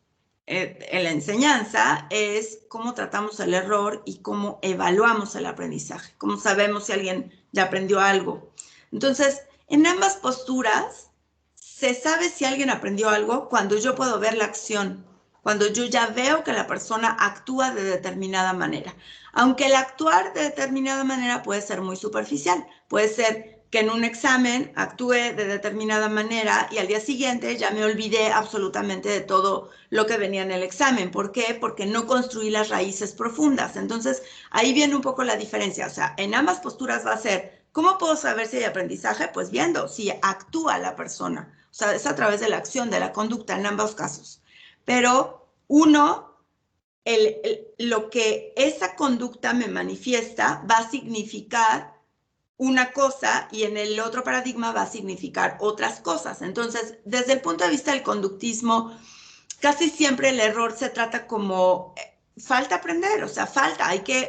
Speaker 1: en la enseñanza es cómo tratamos el error y cómo evaluamos el aprendizaje, cómo sabemos si alguien ya aprendió algo. Entonces, en ambas posturas, se sabe si alguien aprendió algo cuando yo puedo ver la acción, cuando yo ya veo que la persona actúa de determinada manera. Aunque el actuar de determinada manera puede ser muy superficial, puede ser que en un examen actúe de determinada manera y al día siguiente ya me olvidé absolutamente de todo lo que venía en el examen. ¿Por qué? Porque no construí las raíces profundas. Entonces, ahí viene un poco la diferencia. O sea, en ambas posturas va a ser, ¿cómo puedo saber si hay aprendizaje? Pues viendo si actúa la persona. O sea, es a través de la acción, de la conducta en ambos casos. Pero lo que esa conducta me manifiesta va a significar una cosa y en el otro paradigma va a significar otras cosas. Entonces, desde el punto de vista del conductismo, casi siempre el error se trata como falta aprender, o sea,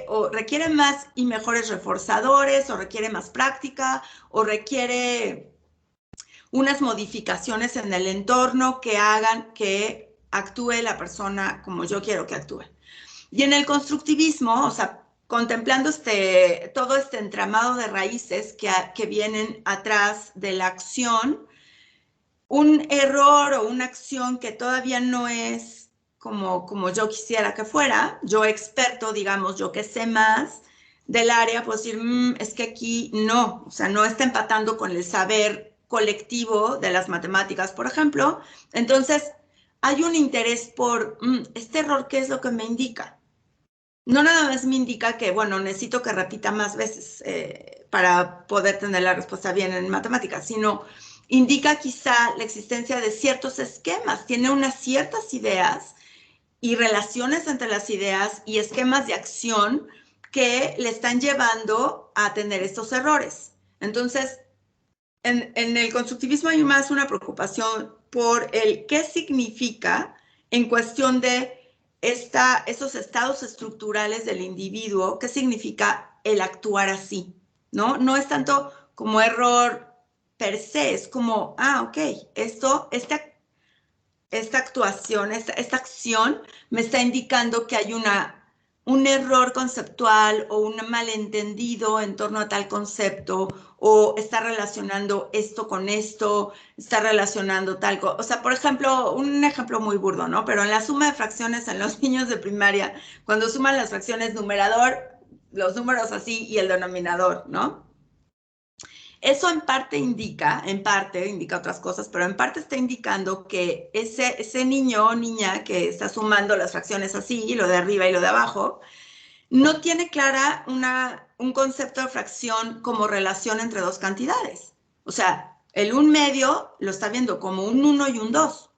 Speaker 1: o requiere más y mejores reforzadores, o requiere más práctica, o requiere unas modificaciones en el entorno que hagan que actúe la persona como yo quiero que actúe. Y en el constructivismo, o sea, contemplando todo este entramado de raíces que vienen atrás de la acción, un error o una acción que todavía no es como yo quisiera que fuera, yo experto, digamos, yo que sé más del área, puedo decir, es que aquí no, o sea, no está empatando con el saber colectivo de las matemáticas, por ejemplo. Entonces, hay un interés por este error, ¿qué es lo que me indica? No nada más me indica que, bueno, necesito que repita más veces para poder tener la respuesta bien en matemáticas, sino indica quizá la existencia de ciertos esquemas, tiene unas ciertas ideas y relaciones entre las ideas y esquemas de acción que le están llevando a tener estos errores. Entonces, en el constructivismo hay más una preocupación por el qué significa en cuestión de esos estados estructurales del individuo, qué significa el actuar así, ¿no? No es tanto como error per se, es como, ok, esta actuación, esta acción me está indicando que hay una un error conceptual o un malentendido en torno a tal concepto, o está relacionando esto con esto, está relacionando tal cosa. O sea, por ejemplo, un ejemplo muy burdo, ¿no? Pero en la suma de fracciones en los niños de primaria, cuando suman las fracciones numerador, los números así y el denominador, ¿no? Eso en parte indica otras cosas, pero en parte está indicando que ese niño o niña que está sumando las fracciones así, lo de arriba y lo de abajo, no tiene clara un concepto de fracción como relación entre dos cantidades. O sea, el 1/2 lo está viendo como un 1 y un 2,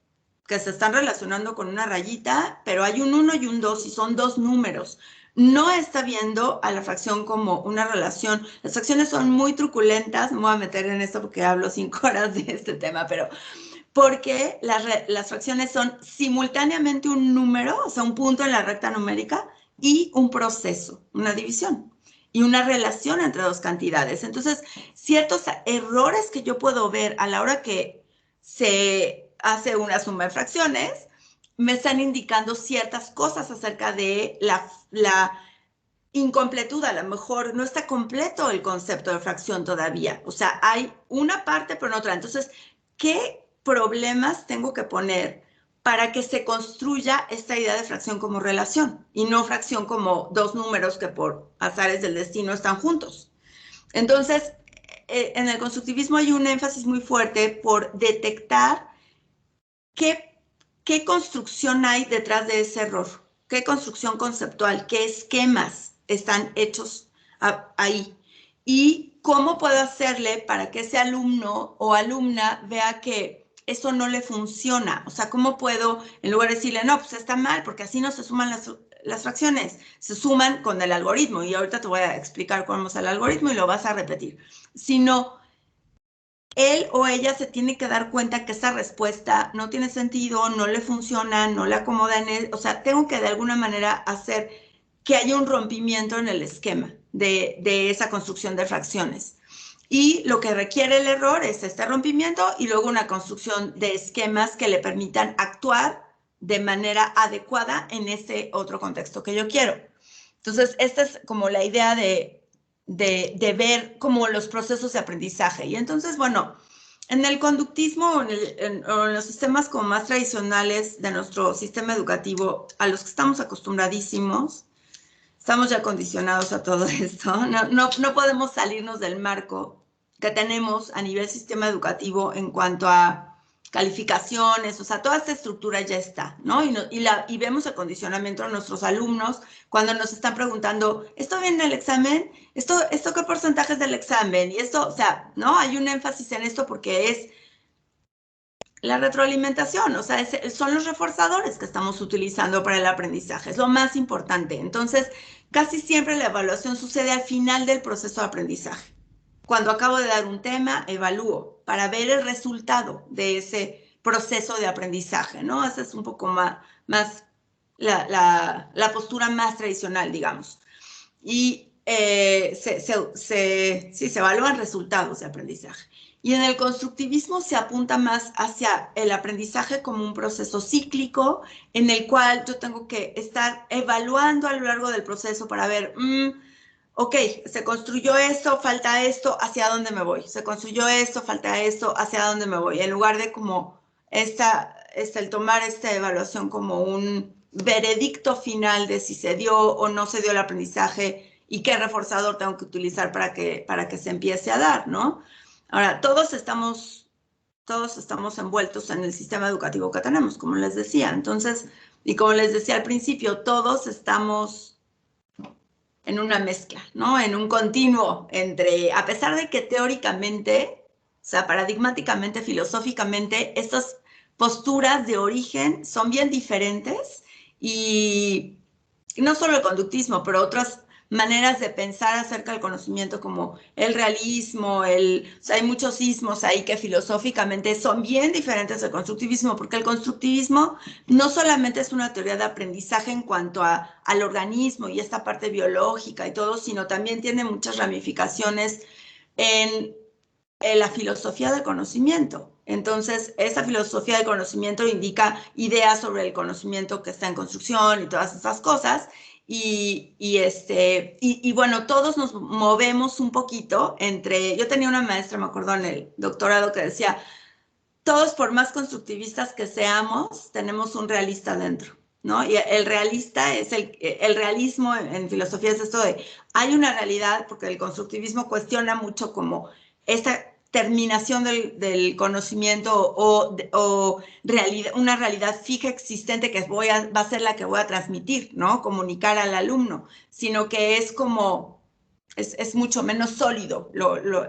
Speaker 1: que se están relacionando con una rayita, pero hay un 1 y un 2 y son dos números. No está viendo a la fracción como una relación. Las fracciones son muy truculentas, me voy a meter en esto porque hablo 5 horas de este tema, pero porque las fracciones son simultáneamente un número, o sea, un punto en la recta numérica, y un proceso, una división, y una relación entre dos cantidades. Entonces, ciertos errores que yo puedo ver a la hora que se hace una suma de fracciones, me están indicando ciertas cosas acerca de la incompletud, a lo mejor no está completo el concepto de fracción todavía. O sea, hay una parte pero no otra. Entonces, ¿qué problemas tengo que poner para que se construya esta idea de fracción como relación y no fracción como dos números que por azares del destino están juntos? Entonces, en el constructivismo hay un énfasis muy fuerte por detectar qué construcción hay detrás de ese error, qué construcción conceptual, qué esquemas están hechos ahí y cómo puedo hacerle para que ese alumno o alumna vea que eso no le funciona. O sea, ¿cómo puedo, en lugar de decirle, no, pues está mal, porque así no se suman las fracciones, se suman con el algoritmo, y ahorita te voy a explicar cómo es el algoritmo y lo vas a repetir, sino él o ella se tiene que dar cuenta que esa respuesta no tiene sentido, no le funciona, no le acomoda en él. O sea, tengo que de alguna manera hacer que haya un rompimiento en el esquema de esa construcción de fracciones. Y lo que requiere el error es este rompimiento y luego una construcción de esquemas que le permitan actuar de manera adecuada en ese otro contexto que yo quiero. Entonces, esta es como la idea de ver como los procesos de aprendizaje. Y entonces, bueno, en el conductismo o en los sistemas como más tradicionales de nuestro sistema educativo, a los que estamos acostumbradísimos, estamos ya condicionados a todo esto, no podemos salirnos del marco que tenemos a nivel sistema educativo en cuanto a calificaciones, o sea, toda esta estructura ya está, ¿no? Y vemos el condicionamiento de nuestros alumnos cuando nos están preguntando, ¿esto viene en el examen? ¿Esto qué porcentaje es del examen? Y esto, o sea, ¿no? Hay un énfasis en esto porque es la retroalimentación, o sea, son los reforzadores que estamos utilizando para el aprendizaje, es lo más importante. Entonces, casi siempre la evaluación sucede al final del proceso de aprendizaje. Cuando acabo de dar un tema, evalúo para ver el resultado de ese proceso de aprendizaje, ¿no? Esa es un poco más la postura más tradicional, digamos. Y se evalúan resultados de aprendizaje. Y en el constructivismo se apunta más hacia el aprendizaje como un proceso cíclico en el cual yo tengo que estar evaluando a lo largo del proceso para ver, ok, se construyó esto, falta esto, ¿hacia dónde me voy? Se construyó esto, falta esto, ¿hacia dónde me voy? En lugar de como el tomar esta evaluación como un veredicto final de si se dio o no se dio el aprendizaje y qué reforzador tengo que utilizar para que se empiece a dar, ¿no? Ahora, todos estamos envueltos en el sistema educativo que tenemos, como les decía. Entonces, y como les decía al principio, todos estamos en una mezcla, ¿no? En un continuo entre, a pesar de que teóricamente, o sea, paradigmáticamente, filosóficamente, estas posturas de origen son bien diferentes y no solo el conductismo, pero otras maneras de pensar acerca del conocimiento como el realismo, o sea, hay muchos ismos ahí que filosóficamente son bien diferentes del constructivismo, porque el constructivismo no solamente es una teoría de aprendizaje en cuanto al organismo y esta parte biológica y todo, sino también tiene muchas ramificaciones en la filosofía del conocimiento. Entonces, esa filosofía del conocimiento indica ideas sobre el conocimiento que está en construcción y todas esas cosas. Y bueno, todos nos movemos un poquito entre, yo tenía una maestra, me acuerdo en el doctorado, que decía, todos por más constructivistas que seamos, tenemos un realista dentro, ¿no? Y el realista es el realismo en filosofía es esto de, hay una realidad, porque el constructivismo cuestiona mucho como esta terminación del conocimiento o realidad, una realidad fija existente que va a ser la que voy a transmitir, ¿no? Comunicar al alumno, sino que es como es mucho menos sólido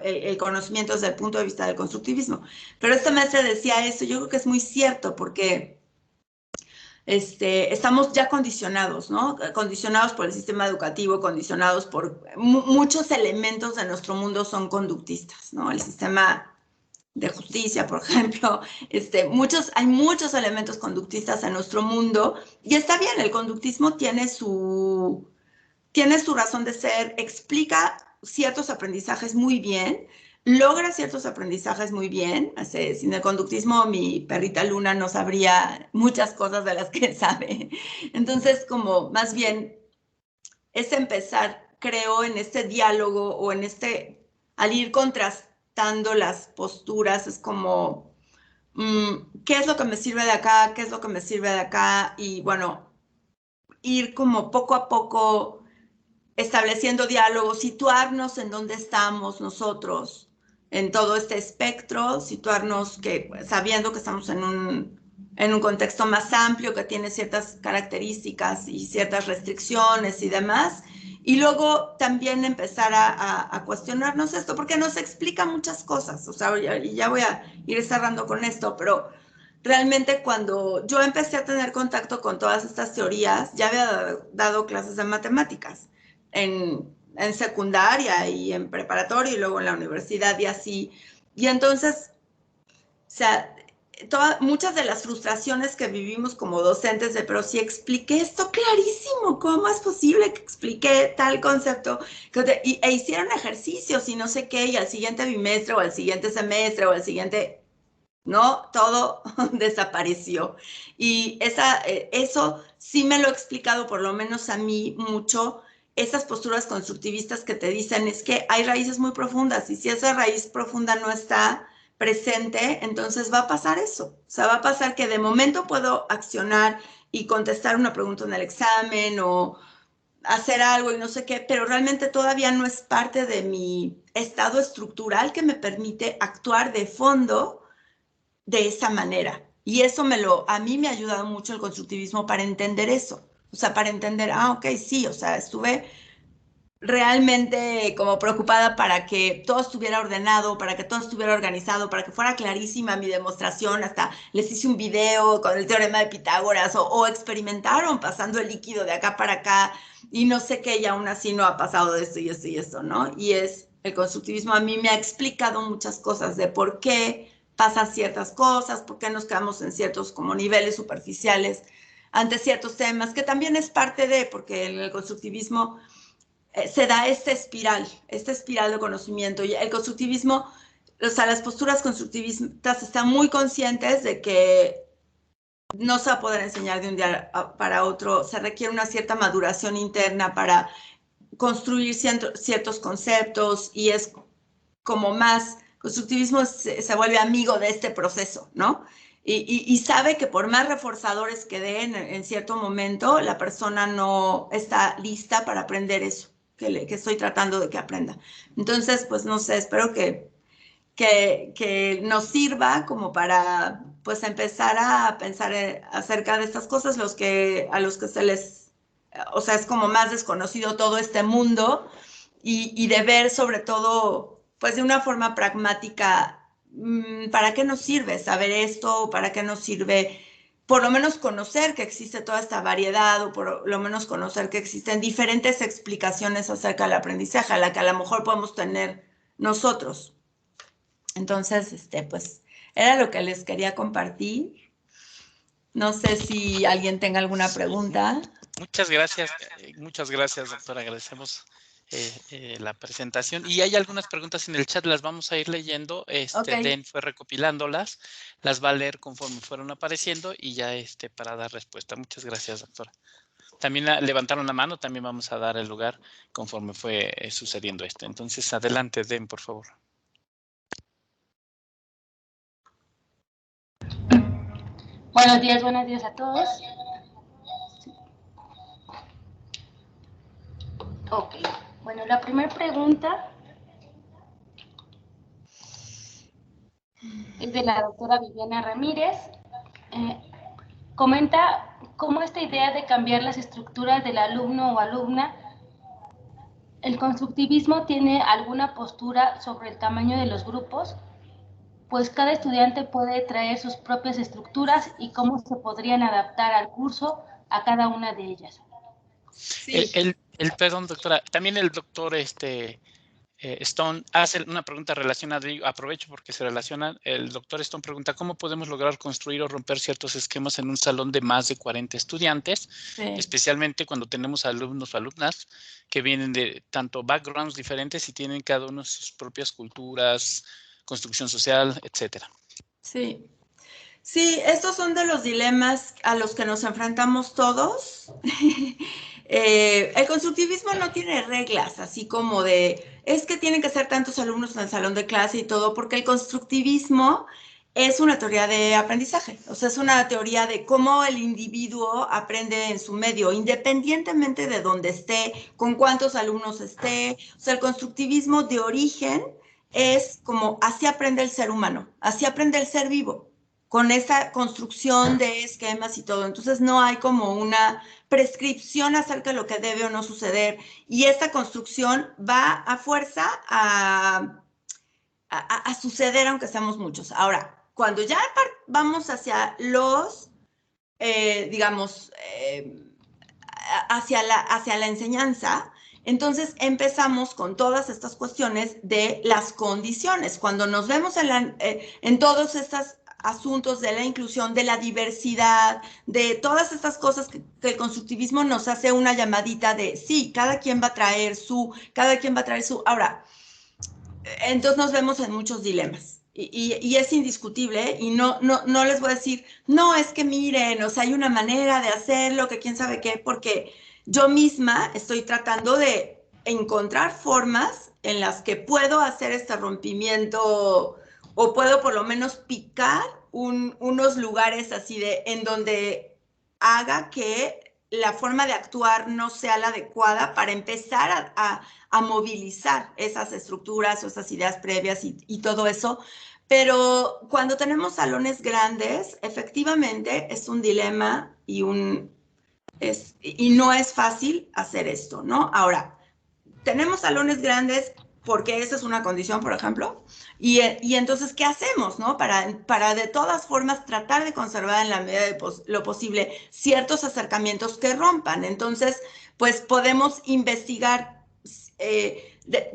Speaker 1: el conocimiento desde el punto de vista del constructivismo. Pero esta maestra decía eso, yo creo que es muy cierto porque estamos ya condicionados, ¿no? Condicionados por el sistema educativo, condicionados por muchos elementos de nuestro mundo son conductistas, ¿no? El sistema de justicia, por ejemplo, hay muchos elementos conductistas en nuestro mundo y está bien, el conductismo tiene su razón de ser, explica ciertos aprendizajes muy bien, logra ciertos aprendizajes muy bien. Sin el conductismo, mi perrita Luna no sabría muchas cosas de las que sabe. Entonces, como más bien es empezar, creo, en este diálogo o al ir contrastando las posturas, es como, ¿qué es lo que me sirve de acá? ¿Qué es lo que me sirve de acá? Y bueno, ir como poco a poco estableciendo diálogos, situarnos en dónde estamos nosotros en todo este espectro, situarnos sabiendo que estamos en un contexto más amplio que tiene ciertas características y ciertas restricciones y demás. Y luego también empezar a cuestionarnos esto, porque nos explica muchas cosas. O sea, ya voy a ir cerrando con esto, pero realmente cuando yo empecé a tener contacto con todas estas teorías, ya había dado clases de matemáticas en secundaria y en preparatoria y luego en la universidad y así. Y entonces, o sea, muchas de las frustraciones que vivimos como docentes de, pero si expliqué esto clarísimo, ¿cómo es posible que expliqué tal concepto? E hicieron ejercicios y no sé qué, y al siguiente bimestre o al siguiente semestre o al siguiente, no, todo desapareció. Y eso sí me lo ha explicado, por lo menos a mí, mucho, esas posturas constructivistas que te dicen es que hay raíces muy profundas y si esa raíz profunda no está presente, entonces va a pasar eso. O sea, va a pasar que de momento puedo accionar y contestar una pregunta en el examen o hacer algo y no sé qué, pero realmente todavía no es parte de mi estado estructural que me permite actuar de fondo de esa manera. Y eso a mí me ha ayudado mucho el constructivismo para entender eso. O sea, para entender, ok, sí, o sea, estuve realmente como preocupada para que todo estuviera ordenado, para que todo estuviera organizado, para que fuera clarísima mi demostración. Hasta les hice un video con el teorema de Pitágoras o experimentaron pasando el líquido de acá para acá y no sé qué, y aún así no ha pasado de esto y esto y esto, ¿no? Y el constructivismo a mí me ha explicado muchas cosas de por qué pasan ciertas cosas, por qué nos quedamos en ciertos como niveles superficiales ante ciertos temas, que también es parte porque en el constructivismo se da esta espiral de conocimiento. Y el constructivismo, o sea, las posturas constructivistas están muy conscientes de que no se va a poder enseñar de un día para otro, se requiere una cierta maduración interna para construir ciertos conceptos y es como más, constructivismo se vuelve amigo de este proceso, ¿no? Y sabe que por más reforzadores que den en cierto momento, la persona no está lista para aprender eso que estoy tratando de que aprenda. Entonces, pues no sé, espero que nos sirva como para pues empezar a pensar acerca de estas cosas, a los que se les, o sea, es como más desconocido todo este mundo y de ver sobre todo, pues de una forma pragmática, ¿para qué nos sirve saber esto? ¿Para qué nos sirve por lo menos conocer que existe toda esta variedad o por lo menos conocer que existen diferentes explicaciones acerca del aprendizaje, a la que a lo mejor podemos tener nosotros? Entonces, pues era lo que les quería compartir. No sé si alguien tenga alguna pregunta.
Speaker 2: Muchas gracias, doctora. Agradecemos la presentación. Y hay algunas preguntas en el chat, las vamos a ir leyendo.
Speaker 1: Ok.
Speaker 2: Den fue recopilándolas, las va a leer conforme fueron apareciendo y ya para dar respuesta. Muchas gracias, doctora. también levantaron la mano, también vamos a dar el lugar conforme fue sucediendo esto. Entonces, adelante, Den, por favor.
Speaker 3: Buenos días a todos. Ok, bueno, la primera pregunta es de la doctora Viviana Ramírez. Comenta cómo esta idea de cambiar las estructuras del alumno o alumna, el constructivismo tiene alguna postura sobre el tamaño de los grupos, pues cada estudiante puede traer sus propias estructuras y cómo se podrían adaptar al curso a cada una de ellas.
Speaker 1: Sí.
Speaker 2: Perdón, doctora, también el doctor Stone hace una pregunta relacionada, aprovecho porque se relaciona, el doctor Stone pregunta, ¿cómo podemos lograr construir o romper ciertos esquemas en un salón de más de 40 estudiantes? Sí. Especialmente cuando tenemos alumnos o alumnas que vienen de tanto backgrounds diferentes y tienen cada uno sus propias culturas, construcción social, etcétera.
Speaker 1: Sí. Sí, estos son de los dilemas a los que nos enfrentamos todos. El constructivismo no tiene reglas, así como de, es que tienen que ser tantos alumnos en el salón de clase y todo, porque el constructivismo es una teoría de aprendizaje, o sea, es una teoría de cómo el individuo aprende en su medio, independientemente de dónde esté, con cuántos alumnos esté. O sea, el constructivismo de origen es como así aprende el ser humano, así aprende el ser vivo, con esa construcción de esquemas y todo. Entonces no hay como una prescripción acerca de lo que debe o no suceder. Y esta construcción va a fuerza a suceder aunque seamos muchos. Ahora, cuando ya vamos hacia los, digamos, hacia la enseñanza, entonces empezamos con todas estas cuestiones de las condiciones. Cuando nos vemos en todos estos asuntos de la inclusión, de la diversidad, de todas estas cosas que el constructivismo nos hace una llamadita de, sí, cada quien va a traer su. Ahora, entonces nos vemos en muchos dilemas. Y es indiscutible, y no les voy a decir, no, es que miren, o sea, hay una manera de hacerlo, que quién sabe qué, porque yo misma estoy tratando de encontrar formas en las que puedo hacer este rompimiento, o puedo por lo menos picar unos lugares así en donde haga que la forma de actuar no sea la adecuada para empezar a movilizar esas estructuras o esas ideas previas y todo eso. Pero cuando tenemos salones grandes, efectivamente es un dilema y no es fácil hacer esto, ¿no? Ahora, tenemos salones grandes porque esa es una condición, por ejemplo, y entonces, ¿qué hacemos, no? Para de todas formas tratar de conservar en la medida de lo posible ciertos acercamientos que rompan. Entonces, pues podemos investigar,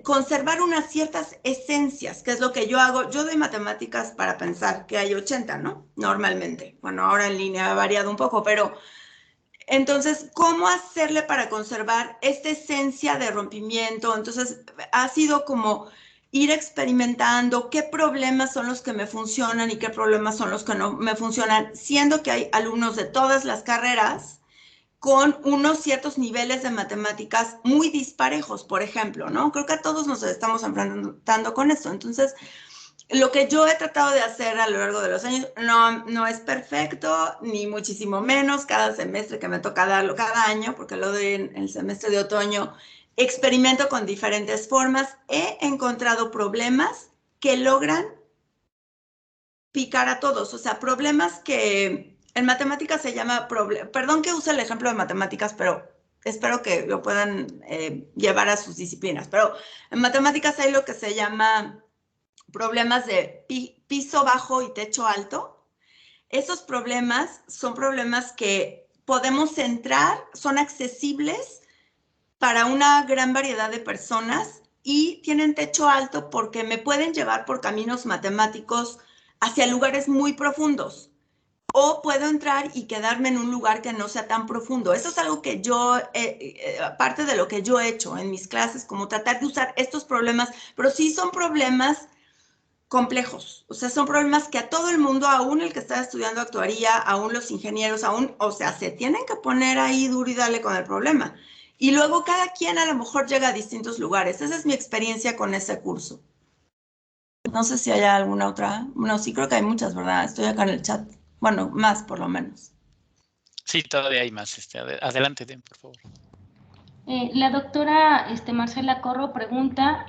Speaker 1: conservar unas ciertas esencias, que es lo que yo hago. Yo doy matemáticas para pensar que hay 80, ¿no? Normalmente. Bueno, ahora en línea ha variado un poco, pero entonces, ¿cómo hacerle para conservar esta esencia de rompimiento? Entonces, ha sido como ir experimentando qué problemas son los que me funcionan y qué problemas son los que no me funcionan, siendo que hay alumnos de todas las carreras con unos ciertos niveles de matemáticas muy disparejos, por ejemplo, ¿no? Creo que a todos nos estamos enfrentando con esto. Entonces, lo que yo he tratado de hacer a lo largo de los años no es perfecto, ni muchísimo menos. Cada semestre que me toca darlo, cada año, porque lo doy en el semestre de otoño, experimento con diferentes formas. He encontrado problemas que logran picar a todos. O sea, problemas que en matemáticas se llama, perdón que use el ejemplo de matemáticas, pero espero que lo puedan llevar a sus disciplinas. Pero en matemáticas hay lo que se llama problemas de piso bajo y techo alto. Esos problemas son problemas que podemos entrar, son accesibles para una gran variedad de personas y tienen techo alto porque me pueden llevar por caminos matemáticos hacia lugares muy profundos. O puedo entrar y quedarme en un lugar que no sea tan profundo. Eso es algo que yo, parte de lo que yo he hecho en mis clases, como tratar de usar estos problemas, pero sí son problemas complejos. O sea, son problemas que a todo el mundo, aún el que está estudiando actuaría, aún los ingenieros, aún, o sea, se tienen que poner ahí duro y darle con el problema. Y luego cada quien a lo mejor llega a distintos lugares. Esa es mi experiencia con ese curso. No sé si hay alguna otra. No, sí creo que hay muchas, ¿verdad? Estoy acá en el chat. Bueno, más por lo menos.
Speaker 2: Sí, todavía hay más. Adelante, Den, por favor.
Speaker 3: La doctora Marcela Corro pregunta,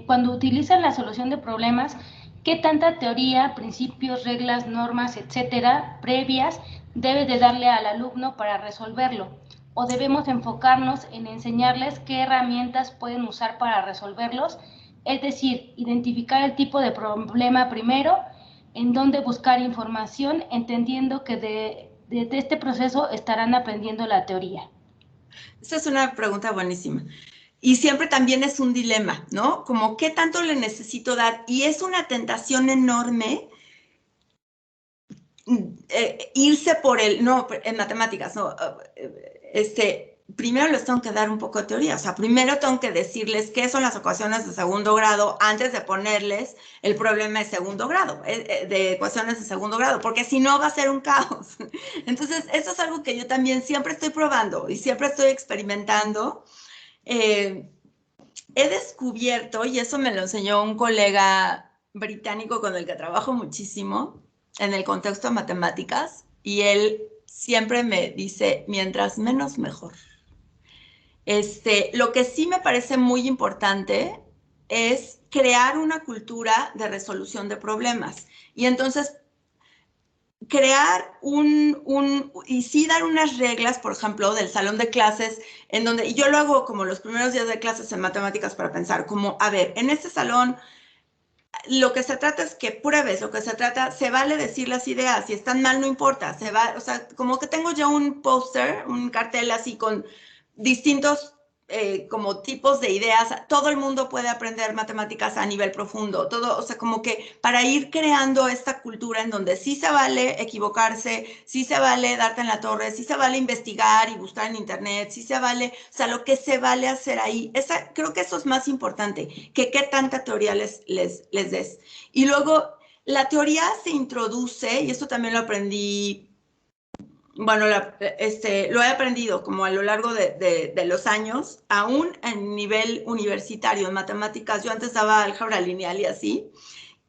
Speaker 3: cuando utilizan la solución de problemas, ¿qué tanta teoría, principios, reglas, normas, etcétera, previas debe de darle al alumno para resolverlo? ¿O debemos enfocarnos en enseñarles qué herramientas pueden usar para resolverlos? Es decir, identificar el tipo de problema primero, en dónde buscar información, entendiendo que de este proceso estarán aprendiendo la teoría.
Speaker 1: Esta es una pregunta buenísima. Y siempre también es un dilema, ¿no? Como qué tanto le necesito dar. Y es una tentación enorme irse por el, no, en matemáticas, no, primero les tengo que dar un poco de teoría, o sea, primero tengo que decirles qué son las ecuaciones de segundo grado antes de ponerles el problema de segundo grado, de ecuaciones de segundo grado, porque si no va a ser un caos. Entonces, eso es algo que yo también siempre estoy probando y siempre estoy experimentando. He descubierto, y eso me lo enseñó un colega británico con el que trabajo muchísimo, en el contexto de matemáticas, y él siempre me dice, mientras menos, mejor. Lo que sí me parece muy importante es crear una cultura de resolución de problemas. Y entonces, crear y sí dar unas reglas, por ejemplo, del salón de clases, en donde, y yo lo hago como los primeros días de clases en matemáticas para pensar, como, a ver, en este salón lo que se trata es que pruebes, lo que se trata, se vale decir las ideas, si están mal no importa, se va, o sea, como que tengo ya un póster, un cartel así con distintos como tipos de ideas, todo el mundo puede aprender matemáticas a nivel profundo, todo, o sea, como que para ir creando esta cultura en donde sí se vale equivocarse, sí se vale darte en la torre, sí se vale investigar y buscar en internet, sí se vale, o sea, lo que se vale hacer ahí, creo que eso es más importante, que qué tanta teoría les des. Y luego, la teoría se introduce, y esto también lo aprendí, bueno, lo he aprendido como a lo largo de los años, aún en nivel universitario, en matemáticas. Yo antes daba álgebra lineal y así,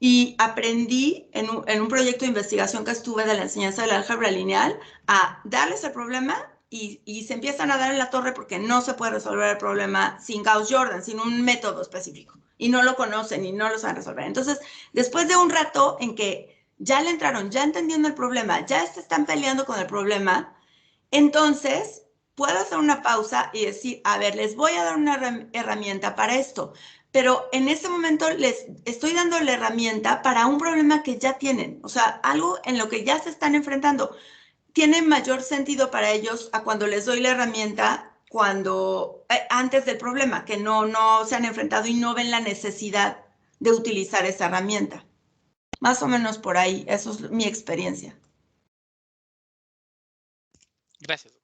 Speaker 1: y aprendí en un proyecto de investigación que estuve de la enseñanza del álgebra lineal a darles el problema y se empiezan a dar en la torre porque no se puede resolver el problema sin Gauss-Jordan, sin un método específico. Y no lo conocen y no lo saben resolver. Entonces, después de un rato en que ya le entraron, ya entendiendo el problema, ya se están peleando con el problema, entonces puedo hacer una pausa y decir, a ver, les voy a dar una herramienta para esto, pero en ese momento les estoy dando la herramienta para un problema que ya tienen, o sea, algo en lo que ya se están enfrentando. Tiene mayor sentido para ellos a cuando les doy la herramienta antes del problema, que no se han enfrentado y no ven la necesidad de utilizar esa herramienta. Más o menos por ahí, eso es mi experiencia.
Speaker 2: Gracias.